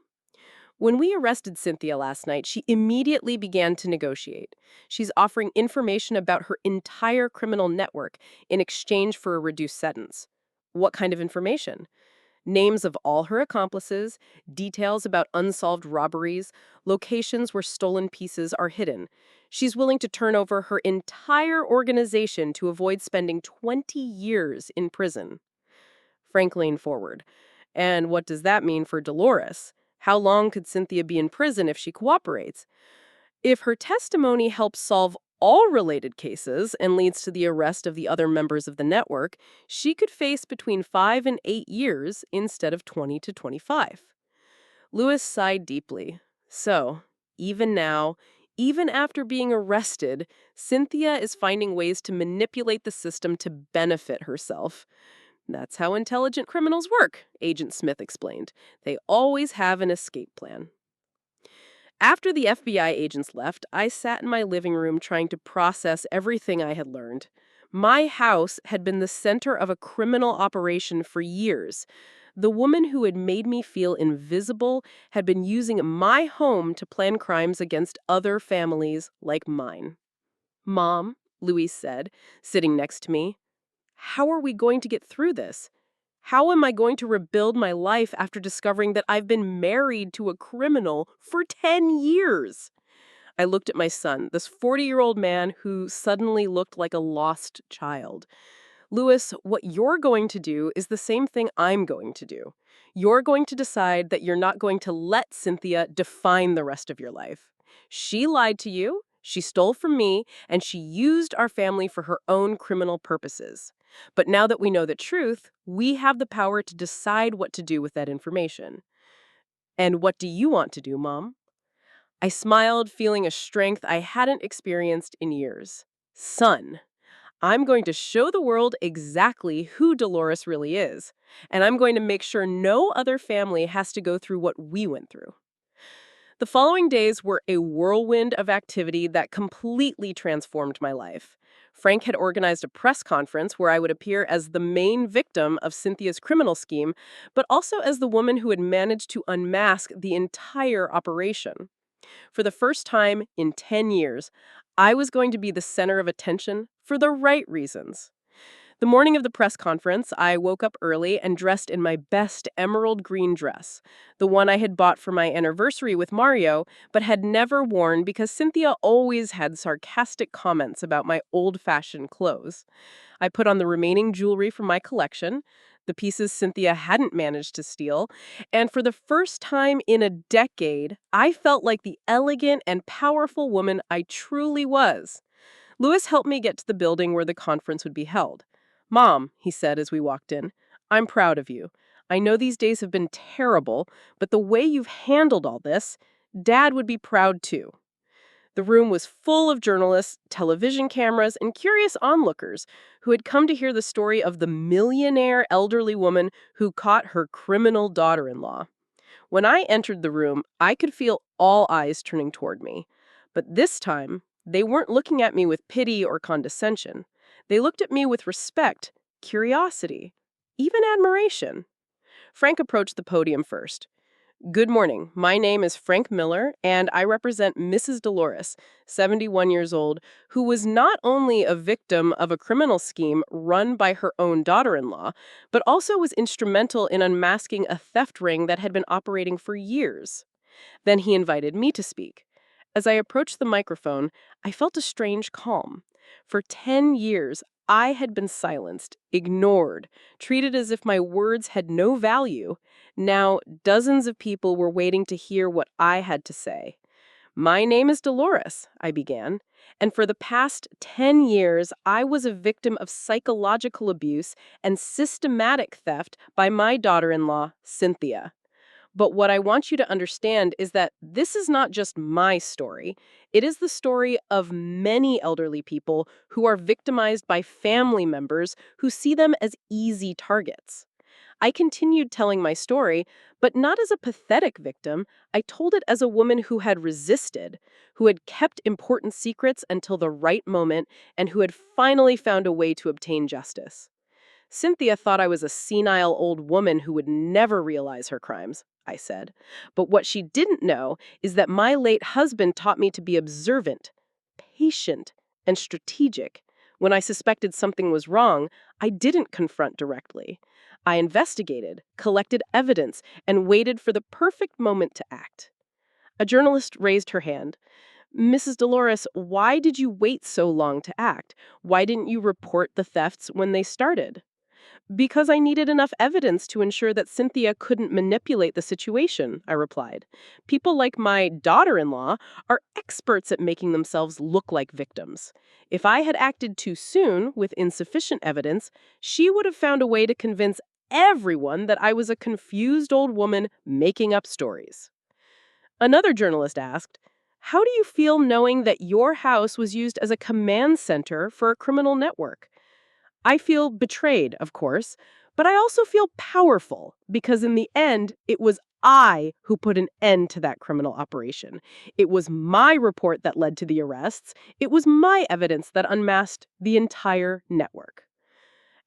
S1: When we arrested Cynthia last night, she immediately began to negotiate. She's offering information about her entire criminal network in exchange for a reduced sentence. What kind of information? Names of all her accomplices, details about unsolved robberies, locations where stolen pieces are hidden. She's willing to turn over her entire organization to avoid spending 20 years in prison. Frank leaned forward. And what does that mean for Dolores? How long could Cynthia be in prison if she cooperates? If her testimony helps solve all related cases and leads to the arrest of the other members of the network, she could face between 5 and 8 years instead of 20 to 25. Lewis sighed deeply. So, even now, even after being arrested, Cynthia is finding ways to manipulate the system to benefit herself. That's how intelligent criminals work, Agent Smith explained. They always have an escape plan. After the FBI agents left, I sat in my living room trying to process everything I had learned. My house had been the center of a criminal operation for years. The woman who had made me feel invisible had been using my home to plan crimes against other families like mine. Mom, Louise said, sitting next to me, how are we going to get through this? How am I going to rebuild my life after discovering that I've been married to a criminal for 10 years? I looked at my son, this 40-year-old man who suddenly looked like a lost child. Lewis, what you're going to do is the same thing I'm going to do. You're going to decide that you're not going to let Cynthia define the rest of your life. She lied to you, she stole from me, and she used our family for her own criminal purposes. But now that we know the truth, we have the power to decide what to do with that information. And what do you want to do, Mom? I smiled, feeling a strength I hadn't experienced in years. Son, I'm going to show the world exactly who Dolores really is, and I'm going to make sure no other family has to go through what we went through. The following days were a whirlwind of activity that completely transformed my life. Frank had organized a press conference where I would appear as the main victim of Cynthia's criminal scheme, but also as the woman who had managed to unmask the entire operation. For the first time in 10 years, I was going to be the center of attention for the right reasons. The morning of the press conference, I woke up early and dressed in my best emerald green dress, the one I had bought for my anniversary with Mario, but had never worn because Cynthia always had sarcastic comments about my old-fashioned clothes. I put on the remaining jewelry from my collection, the pieces Cynthia hadn't managed to steal, and for the first time in a decade, I felt like the elegant and powerful woman I truly was. Lewis helped me get to the building where the conference would be held. Mom, he said as we walked in, I'm proud of you. I know these days have been terrible, but the way you've handled all this, Dad would be proud too. The room was full of journalists, television cameras, and curious onlookers who had come to hear the story of the millionaire elderly woman who caught her criminal daughter-in-law. When I entered the room, I could feel all eyes turning toward me. But this time, they weren't looking at me with pity or condescension. They looked at me with respect, curiosity, even admiration. Frank approached the podium first. Good morning. My name is Frank Miller, and I represent Mrs. Dolores, 71 years old, who was not only a victim of a criminal scheme run by her own daughter-in-law, but also was instrumental in unmasking a theft ring that had been operating for years. Then he invited me to speak. As I approached the microphone, I felt a strange calm. For 10 years, I had been silenced, ignored, treated as if my words had no value. Now, dozens of people were waiting to hear what I had to say. My name is Dolores, I began, and for the past 10 years, I was a victim of psychological abuse and systematic theft by my daughter-in-law, Cynthia. But what I want you to understand is that this is not just my story. It is the story of many elderly people who are victimized by family members who see them as easy targets. I continued telling my story, but not as a pathetic victim. I told it as a woman who had resisted, who had kept important secrets until the right moment, and who had finally found a way to obtain justice. Cynthia thought I was a senile old woman who would never realize her crimes, I said. But what she didn't know is that my late husband taught me to be observant, patient, and strategic. When I suspected something was wrong, I didn't confront directly. I investigated, collected evidence, and waited for the perfect moment to act. A journalist raised her hand. Mrs. Dolores, why did you wait so long to act? Why didn't you report the thefts when they started? Because I needed enough evidence to ensure that Cynthia couldn't manipulate the situation, I replied. People like my daughter-in-law are experts at making themselves look like victims. If I had acted too soon with insufficient evidence, she would have found a way to convince everyone that I was a confused old woman making up stories. Another journalist asked, how do you feel knowing that your house was used as a command center for a criminal network? I feel betrayed, of course, but I also feel powerful because in the end, it was I who put an end to that criminal operation. It was my report that led to the arrests. It was my evidence that unmasked the entire network.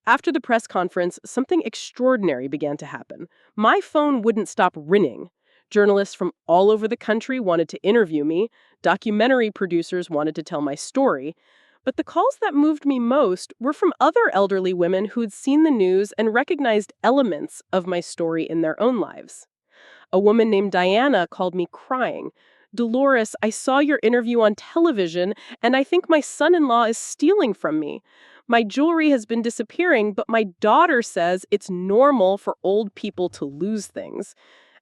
S1: After the press conference, something extraordinary began to happen. My phone wouldn't stop ringing. Journalists from all over the country wanted to interview me. Documentary producers wanted to tell my story. But the calls that moved me most were from other elderly women who'd seen the news and recognized elements of my story in their own lives. A woman named Diana called me crying. Dolores, I saw your interview on television, and I think my son-in-law is stealing from me. My jewelry has been disappearing, but my daughter says it's normal for old people to lose things.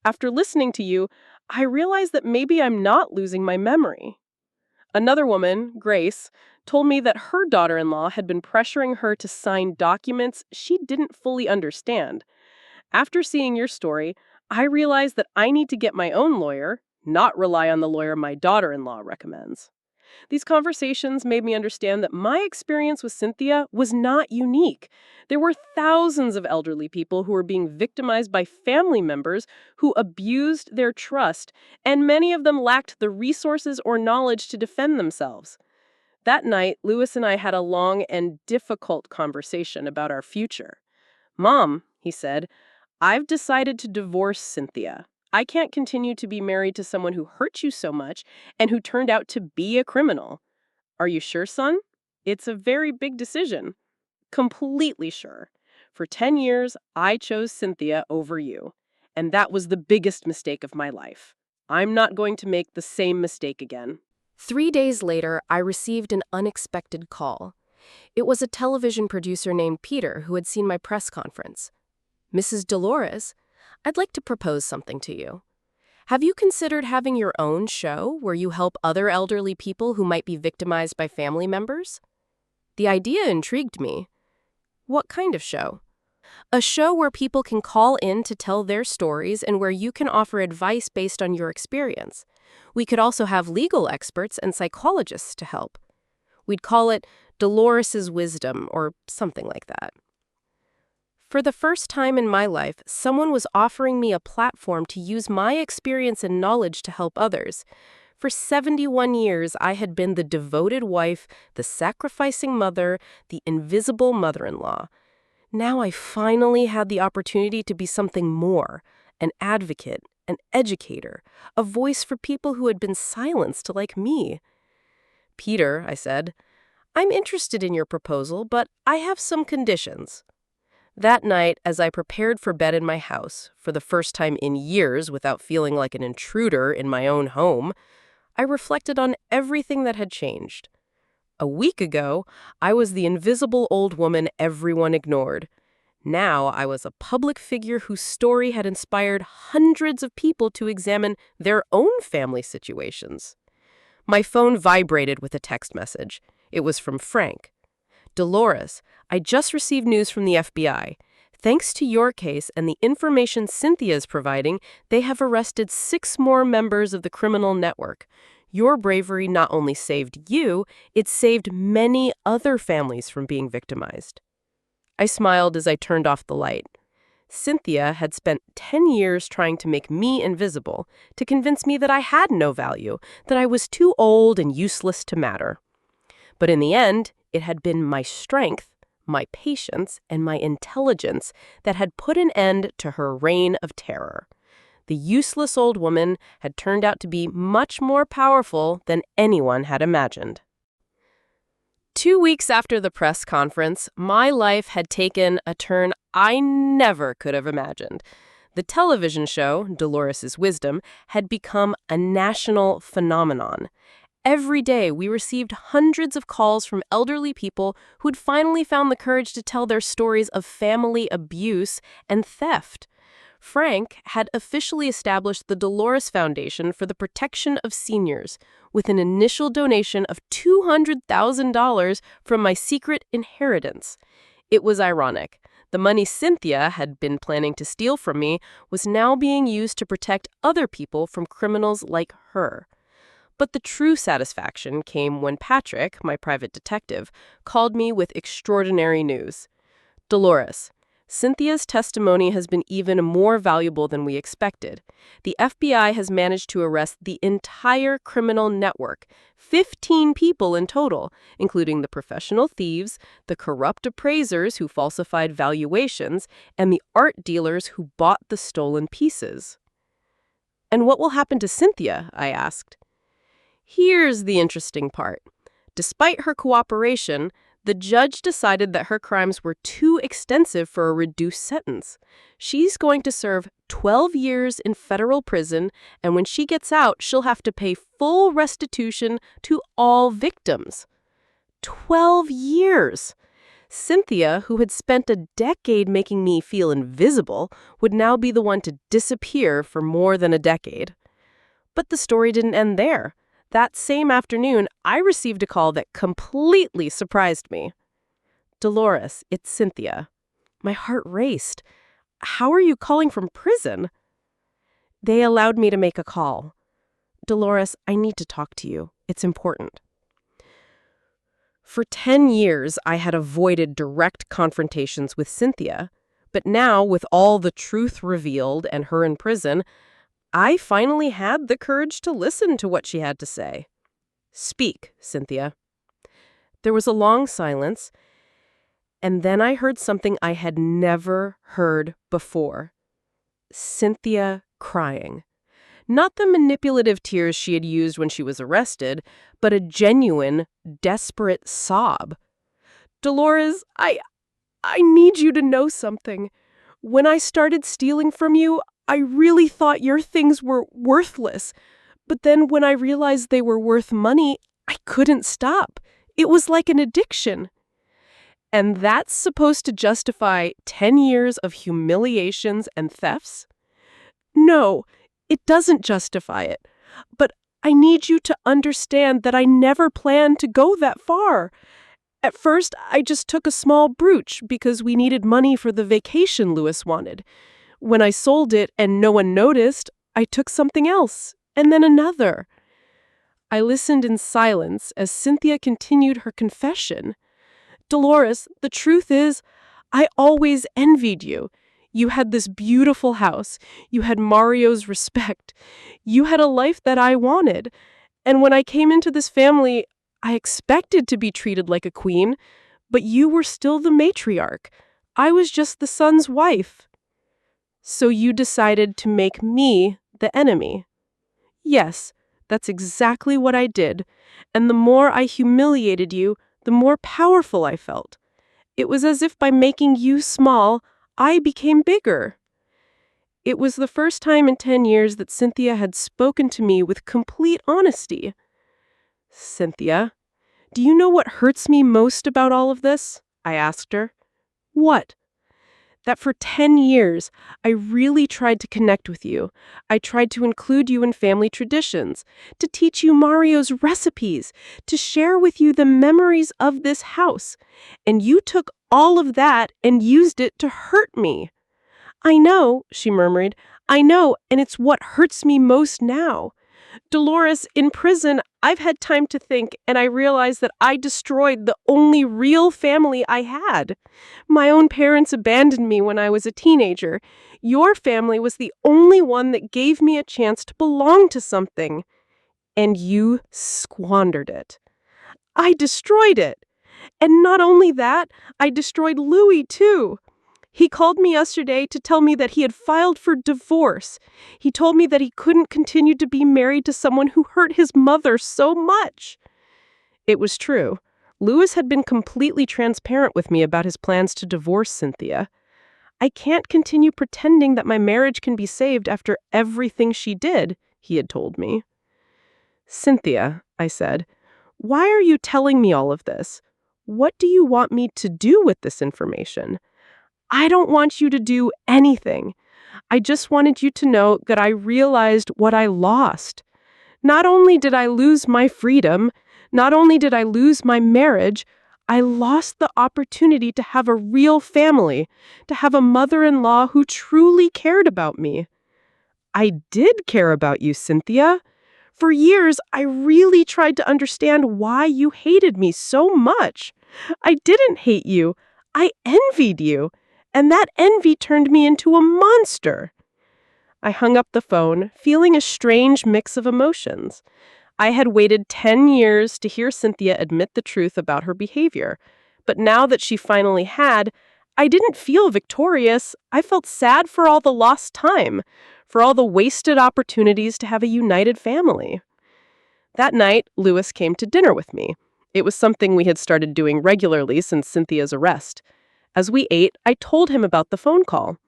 S1: After listening to you, I realized that maybe I'm not losing my memory. Another woman, Grace, told me that her daughter-in-law had been pressuring her to sign documents she didn't fully understand. After seeing your story, I realized that I need to get my own lawyer, not rely on the lawyer my daughter-in-law recommends. These conversations made me understand that my experience with Cynthia was not unique. There were thousands of elderly people who were being victimized by family members who abused their trust, and many of them lacked the resources or knowledge to defend themselves. That night, Louis and I had a long and difficult conversation about our future. Mom, he said, I've decided to divorce Cynthia. I can't continue to be married to someone who hurt you so much and who turned out to be a criminal. Are you sure, son? It's a very big decision. Completely sure. For 10 years, I chose Cynthia over you. And that was the biggest mistake of my life. I'm not going to make the same mistake again. 3 days later, I received an unexpected call. It was a television producer named Peter who had seen my press conference. Mrs. Dolores, I'd like to propose something to you. Have you considered having your own show where you help other elderly people who might be victimized by family members? The idea intrigued me. What kind of show? A show where people can call in to tell their stories and where you can offer advice based on your experience. We could also have legal experts and psychologists to help. We'd call it Dolores's Wisdom or something like that. For the first time in my life, someone was offering me a platform to use my experience and knowledge to help others. For 71 years, I had been the devoted wife, the sacrificing mother, the invisible mother-in-law. Now I finally had the opportunity to be something more, an advocate, an educator, a voice for people who had been silenced like me. Peter, I said, I'm interested in your proposal, but I have some conditions. That night, as I prepared for bed in my house, for the first time in years without feeling like an intruder in my own home, I reflected on everything that had changed. A week ago, I was the invisible old woman everyone ignored. Now I was a public figure whose story had inspired hundreds of people to examine their own family situations. My phone vibrated with a text message. It was from Frank. Dolores, I just received news from the FBI. Thanks to your case and the information Cynthia is providing, they have arrested 6 more members of the criminal network. Your bravery not only saved you, it saved many other families from being victimized. I smiled as I turned off the light. Cynthia had spent 10 years trying to make me invisible, to convince me that I had no value, that I was too old and useless to matter. But in the end, it had been my strength, my patience, and my intelligence that had put an end to her reign of terror. The useless old woman had turned out to be much more powerful than anyone had imagined. 2 weeks after the press conference, my life had taken a turn I never could have imagined. The television show, Dolores' Wisdom, had become a national phenomenon. Every day, we received hundreds of calls from elderly people who'd finally found the courage to tell their stories of family abuse and theft. Frank had officially established the Dolores Foundation for the Protection of Seniors, with an initial donation of $200,000 from my secret inheritance. It was ironic. The money Cynthia had been planning to steal from me was now being used to protect other people from criminals like her. But the true satisfaction came when Patrick, my private detective, called me with extraordinary news. Dolores, Cynthia's testimony has been even more valuable than we expected. The FBI has managed to arrest the entire criminal network, 15 people in total, including the professional thieves, the corrupt appraisers who falsified valuations, and the art dealers who bought the stolen pieces. And what will happen to Cynthia? I asked. Here's the interesting part. Despite her cooperation, the judge decided that her crimes were too extensive for a reduced sentence. She's going to serve 12 years in federal prison, and when she gets out, she'll have to pay full restitution to all victims. 12 years! Cynthia, who had spent a decade making me feel invisible, would now be the one to disappear for more than a decade. But the story didn't end there. That same afternoon, I received a call that completely surprised me. Dolores, it's Cynthia. My heart raced. How are you calling from prison? They allowed me to make a call. Dolores, I need to talk to you. It's important. For 10 years, I had avoided direct confrontations with Cynthia, but now, with all the truth revealed and her in prison, I finally had the courage to listen to what she had to say. Speak, Cynthia. There was a long silence, and then I heard something I had never heard before. Cynthia crying. Not the manipulative tears she had used when she was arrested, but a genuine, desperate sob. Dolores, I need you to know something. When I started stealing from you, I really thought your things were worthless. But then when I realized they were worth money, I couldn't stop. It was like an addiction. And that's supposed to justify 10 years of humiliations and thefts? No, it doesn't justify it. But I need you to understand that I never planned to go that far. At first, I just took a small brooch because we needed money for the vacation Louis wanted. When I sold it and no one noticed, I took something else, and then another. I listened in silence as Cynthia continued her confession. Dolores, the truth is, I always envied you. You had this beautiful house. You had Mario's respect. You had a life that I wanted. And when I came into this family, I expected to be treated like a queen, but you were still the matriarch. I was just the son's wife. So you decided to make me the enemy. Yes, that's exactly what I did. And the more I humiliated you, the more powerful I felt. It was as if by making you small, I became bigger. It was the first time in 10 years that Cynthia had spoken to me with complete honesty. Cynthia, do you know what hurts me most about all of this? I asked her. What? that for 10 years, I really tried to connect with you. I tried to include you in family traditions, to teach you Mario's recipes, to share with you the memories of this house. And you took all of that and used it to hurt me. I know, she murmured. I know, and it's what hurts me most now. Dolores, in prison, I've had time to think, and I realized that I destroyed the only real family I had. My own parents abandoned me when I was a teenager. Your family was the only one that gave me a chance to belong to something. And you squandered it. I destroyed it. And not only that, I destroyed Louis, too. He called me yesterday to tell me that he had filed for divorce. He told me that he couldn't continue to be married to someone who hurt his mother so much. It was true. Louis had been completely transparent with me about his plans to divorce Cynthia. I can't continue pretending that my marriage can be saved after everything she did, he had told me. Cynthia, I said, why are you telling me all of this? What do you want me to do with this information? I don't want you to do anything. I just wanted you to know that I realized what I lost. Not only did I lose my freedom, not only did I lose my marriage, I lost the opportunity to have a real family, to have a mother-in-law who truly cared about me. I did care about you, Cynthia. For years, I really tried to understand why you hated me so much. I didn't hate you. I envied you. And that envy turned me into a monster. I hung up the phone, feeling a strange mix of emotions. I had waited 10 years to hear Cynthia admit the truth about her behavior. But now that she finally had, I didn't feel victorious. I felt sad for all the lost time, for all the wasted opportunities to have a united family. That night, Louis came to dinner with me. It was something we had started doing regularly since Cynthia's arrest. As we ate, I told him about the phone call.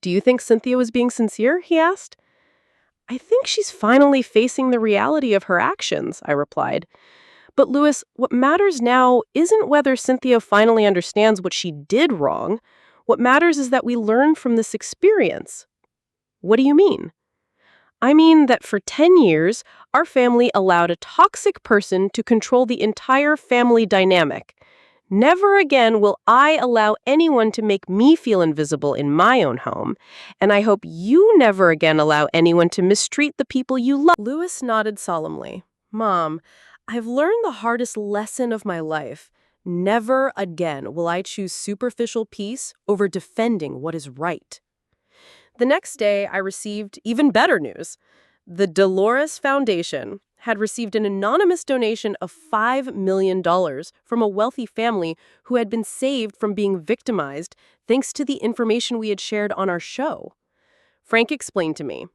S1: Do you think Cynthia was being sincere? He asked. I think she's finally facing the reality of her actions, I replied. But Louis, what matters now isn't whether Cynthia finally understands what she did wrong. What matters is that we learn from this experience. What do you mean? I mean that for 10 years, our family allowed a toxic person to control the entire family dynamic. Never again will I allow anyone to make me feel invisible in my own home, and I hope you never again allow anyone to mistreat the people you love. Louis nodded solemnly. Mom, I've learned the hardest lesson of my life. Never again will I choose superficial peace over defending what is right. The next day, I received even better news. The Dolores Foundation had received an anonymous donation of $5 million from a wealthy family who had been saved from being victimized thanks to the information we had shared on our show. Frank explained to me,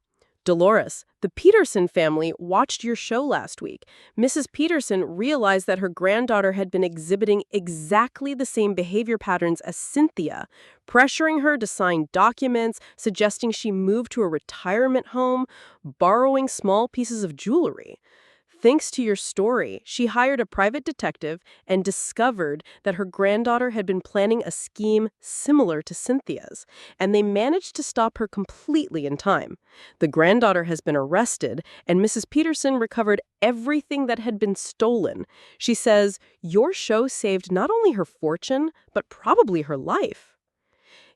S1: Dolores, the Peterson family watched your show last week. Mrs. Peterson realized that her granddaughter had been exhibiting exactly the same behavior patterns as Cynthia, pressuring her to sign documents, suggesting she move to a retirement home, borrowing small pieces of jewelry. Thanks to your story, she hired a private detective and discovered that her granddaughter had been planning a scheme similar to Cynthia's, and they managed to stop her completely in time. The granddaughter has been arrested, and Mrs. Peterson recovered everything that had been stolen. She says, your show saved not only her fortune, but probably her life.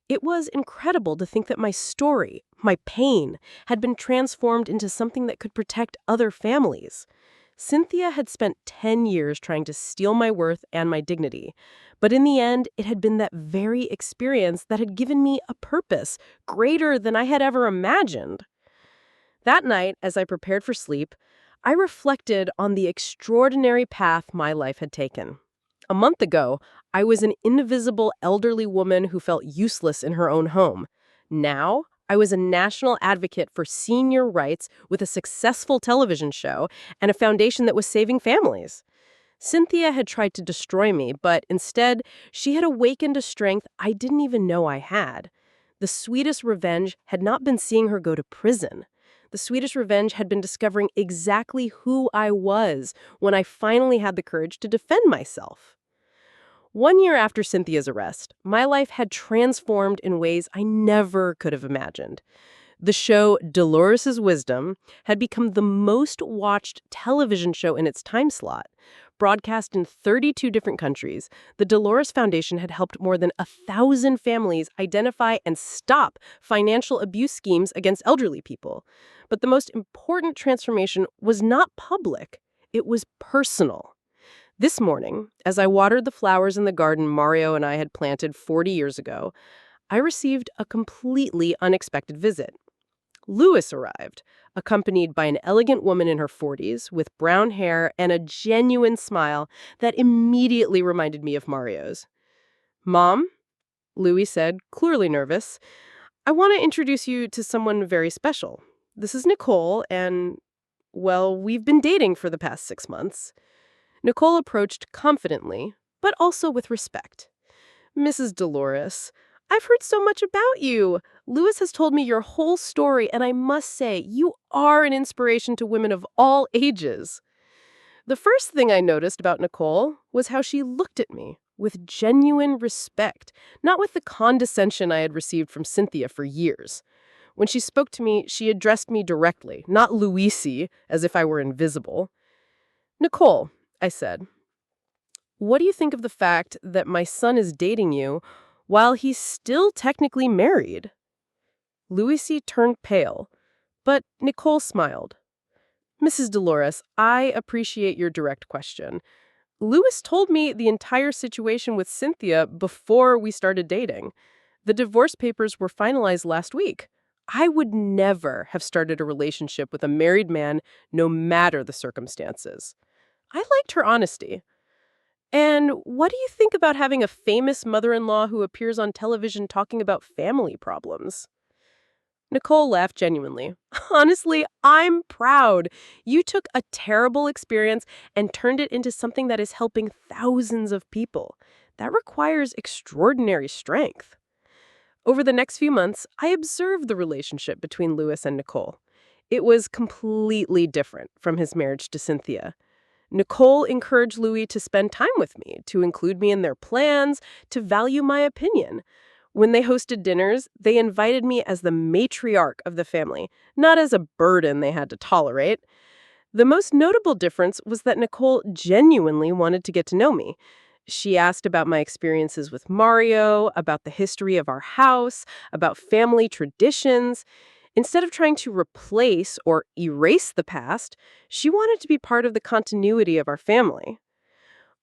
S1: It was incredible to think that my story, my pain, had been transformed into something that could protect other families. Cynthia had spent 10 years trying to steal my worth and my dignity, but in the end, it had been that very experience that had given me a purpose greater than I had ever imagined. That night, as I prepared for sleep, I reflected on the extraordinary path my life had taken. A month ago, I was an invisible elderly woman who felt useless in her own home. Now, I was a national advocate for senior rights with a successful television show and a foundation that was saving families. Cynthia had tried to destroy me, but instead, she had awakened a strength I didn't even know I had. The sweetest revenge had not been seeing her go to prison. The sweetest revenge had been discovering exactly who I was when I finally had the courage to defend myself. 1 year after Cynthia's arrest, my life had transformed in ways I never could have imagined. The show Dolores' Wisdom had become the most watched television show in its time slot. Broadcast in 32 different countries, the Dolores Foundation had helped more than 1,000 families identify and stop financial abuse schemes against elderly people. But the most important transformation was not public, it was personal. This morning, as I watered the flowers in the garden Mario and I had planted 40 years ago, I received a completely unexpected visit. Louis arrived, accompanied by an elegant woman in her 40s with brown hair and a genuine smile that immediately reminded me of Mario's. "Mom," Louis said, clearly nervous, "I want to introduce you to someone very special. This is Nicole, and, well, we've been dating for the past 6 months." Nicole approached confidently, but also with respect. "Mrs. Dolores, I've heard so much about you. Louis has told me your whole story, and I must say, you are an inspiration to women of all ages." The first thing I noticed about Nicole was how she looked at me with genuine respect, not with the condescension I had received from Cynthia for years. When she spoke to me, she addressed me directly, not Louisi, as if I were invisible. "Nicole," I said, "what do you think of the fact that my son is dating you while he's still technically married?" Louisi turned pale, but Nicole smiled. "Mrs. Dolores, I appreciate your direct question. Louis told me the entire situation with Cynthia before we started dating. The divorce papers were finalized last week. I would never have started a relationship with a married man, no matter the circumstances." I liked her honesty. "And what do you think about having a famous mother-in-law who appears on television talking about family problems?" Nicole laughed genuinely. "Honestly, I'm proud. You took a terrible experience and turned it into something that is helping thousands of people. That requires extraordinary strength." Over the next few months, I observed the relationship between Louis and Nicole. It was completely different from his marriage to Cynthia. Nicole encouraged Louis to spend time with me, to include me in their plans, to value my opinion. When they hosted dinners, they invited me as the matriarch of the family, not as a burden they had to tolerate. The most notable difference was that Nicole genuinely wanted to get to know me. She asked about my experiences with Mario, about the history of our house, about family traditions. Instead of trying to replace or erase the past, she wanted to be part of the continuity of our family.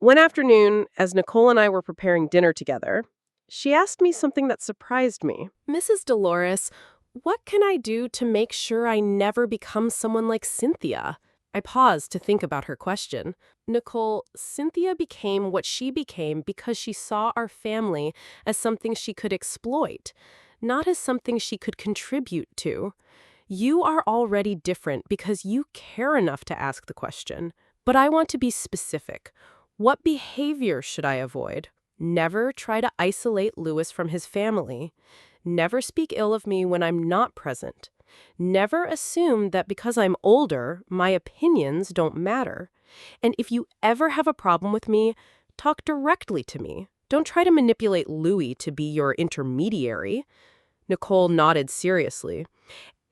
S1: One afternoon, as Nicole and I were preparing dinner together, she asked me something that surprised me. "Mrs. Dolores, what can I do to make sure I never become someone like Cynthia?" I paused to think about her question. "Nicole, Cynthia became what she became because she saw our family as something she could exploit, not as something she could contribute to. You are already different because you care enough to ask the question. But I want to be specific. What behavior should I avoid? Never try to isolate Louis from his family. Never speak ill of me when I'm not present. Never assume that because I'm older, my opinions don't matter. And if you ever have a problem with me, talk directly to me. Don't try to manipulate Louis to be your intermediary." Nicole nodded seriously.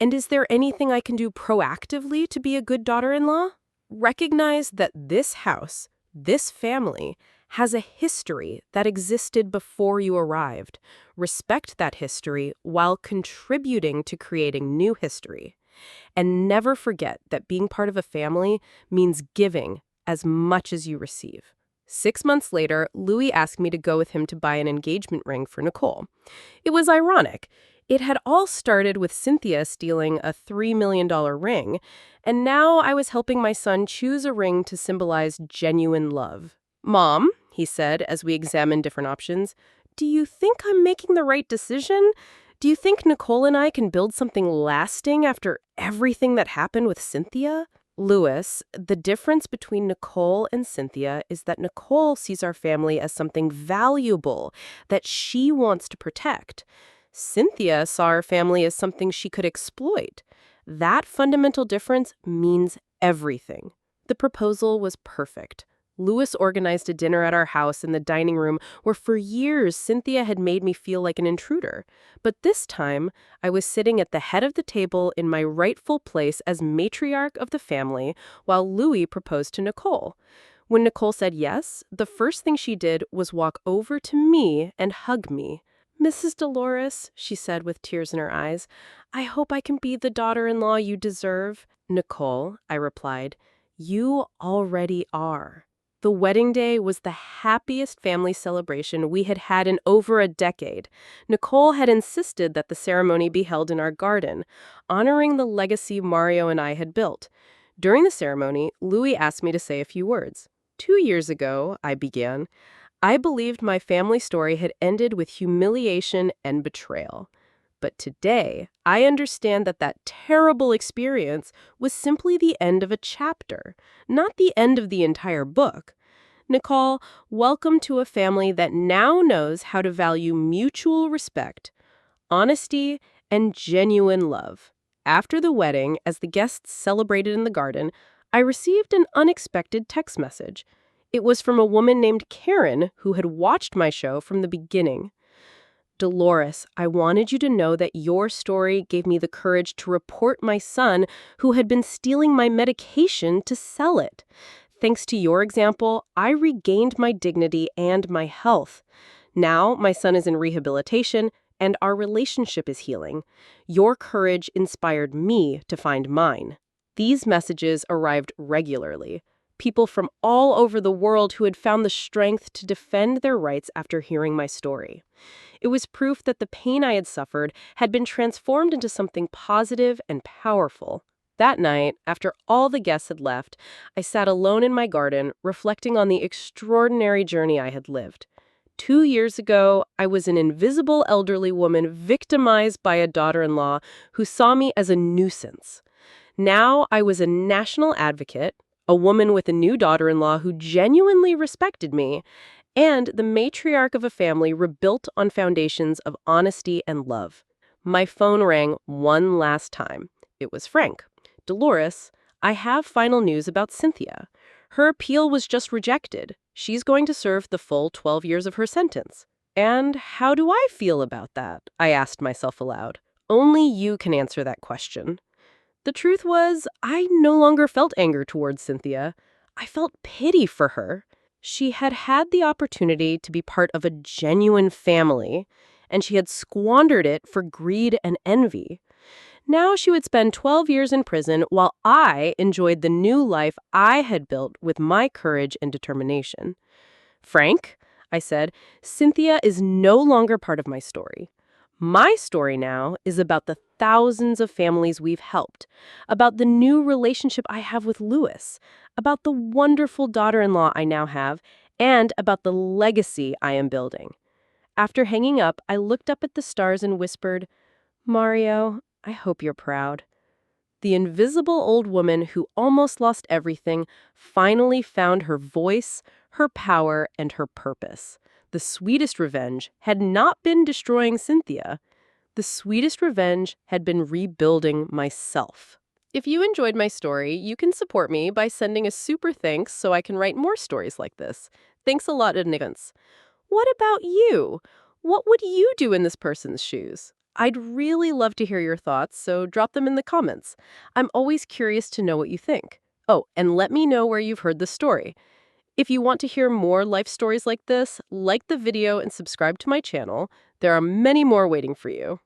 S1: "And is there anything I can do proactively to be a good daughter-in-law?" "Recognize that this house, this family, has a history that existed before you arrived. Respect that history while contributing to creating new history. And never forget that being part of a family means giving as much as you receive." 6 months later, Louis asked me to go with him to buy an engagement ring for Nicole. It was ironic. It had all started with Cynthia stealing a $3 million ring, and now I was helping my son choose a ring to symbolize genuine love. "Mom," he said as we examined different options, "do you think I'm making the right decision? Do you think Nicole and I can build something lasting after everything that happened with Cynthia?" "Louis, the difference between Nicole and Cynthia is that Nicole sees our family as something valuable that she wants to protect. Cynthia saw our family as something she could exploit. That fundamental difference means everything." The proposal was perfect. Louis organized a dinner at our house in the dining room where for years Cynthia had made me feel like an intruder. But this time, I was sitting at the head of the table in my rightful place as matriarch of the family while Louis proposed to Nicole. When Nicole said yes, the first thing she did was walk over to me and hug me. "Mrs. Dolores," she said with tears in her eyes, "I hope I can be the daughter-in-law you deserve." "Nicole," I replied, "you already are." The wedding day was the happiest family celebration we had had in over a decade. Nicole had insisted that the ceremony be held in our garden, honoring the legacy Mario and I had built. During the ceremony, Louis asked me to say a few words. "2 years ago," I began, "I believed my family story had ended with humiliation and betrayal. But today, I understand that that terrible experience was simply the end of a chapter, not the end of the entire book. Nicole, welcome to a family that now knows how to value mutual respect, honesty, and genuine love." After the wedding, as the guests celebrated in the garden, I received an unexpected text message. It was from a woman named Karen who had watched my show from the beginning. "Dolores, I wanted you to know that your story gave me the courage to report my son who had been stealing my medication to sell it. Thanks to your example, I regained my dignity and my health. Now my son is in rehabilitation and our relationship is healing. Your courage inspired me to find mine." These messages arrived regularly. People from all over the world who had found the strength to defend their rights after hearing my story. It was proof that the pain I had suffered had been transformed into something positive and powerful. That night, after all the guests had left, I sat alone in my garden, reflecting on the extraordinary journey I had lived. 2 years ago, I was an invisible elderly woman victimized by a daughter-in-law who saw me as a nuisance. Now I was a national advocate, a woman with a new daughter-in-law who genuinely respected me, and the matriarch of a family rebuilt on foundations of honesty and love. My phone rang one last time. It was Frank. "Dolores, I have final news about Cynthia. Her appeal was just rejected. She's going to serve the full 12 years of her sentence." And how do I feel about that? I asked myself aloud. Only you can answer that question. The truth was, I no longer felt anger towards Cynthia. I felt pity for her. She had had the opportunity to be part of a genuine family, and she had squandered it for greed and envy. Now she would spend 12 years in prison while I enjoyed the new life I had built with my courage and determination. "Frank," I said, "Cynthia is no longer part of my story. My story now is about the thousands of families we've helped, about the new relationship I have with Louis, about the wonderful daughter-in-law I now have, and about the legacy I am building." After hanging up, I looked up at the stars and whispered, "Mario, I hope you're proud." The invisible old woman who almost lost everything finally found her voice, her power, and her purpose. The sweetest revenge had not been destroying Cynthia. The sweetest revenge had been rebuilding myself. If you enjoyed my story, you can support me by sending a super thanks so I can write more stories like this. Thanks a lot in advance. What about you? What would you do in this person's shoes? I'd really love to hear your thoughts, so drop them in the comments. I'm always curious to know what you think. Oh, and let me know where you've heard the story. If you want to hear more life stories like this, like the video and subscribe to my channel. There are many more waiting for you.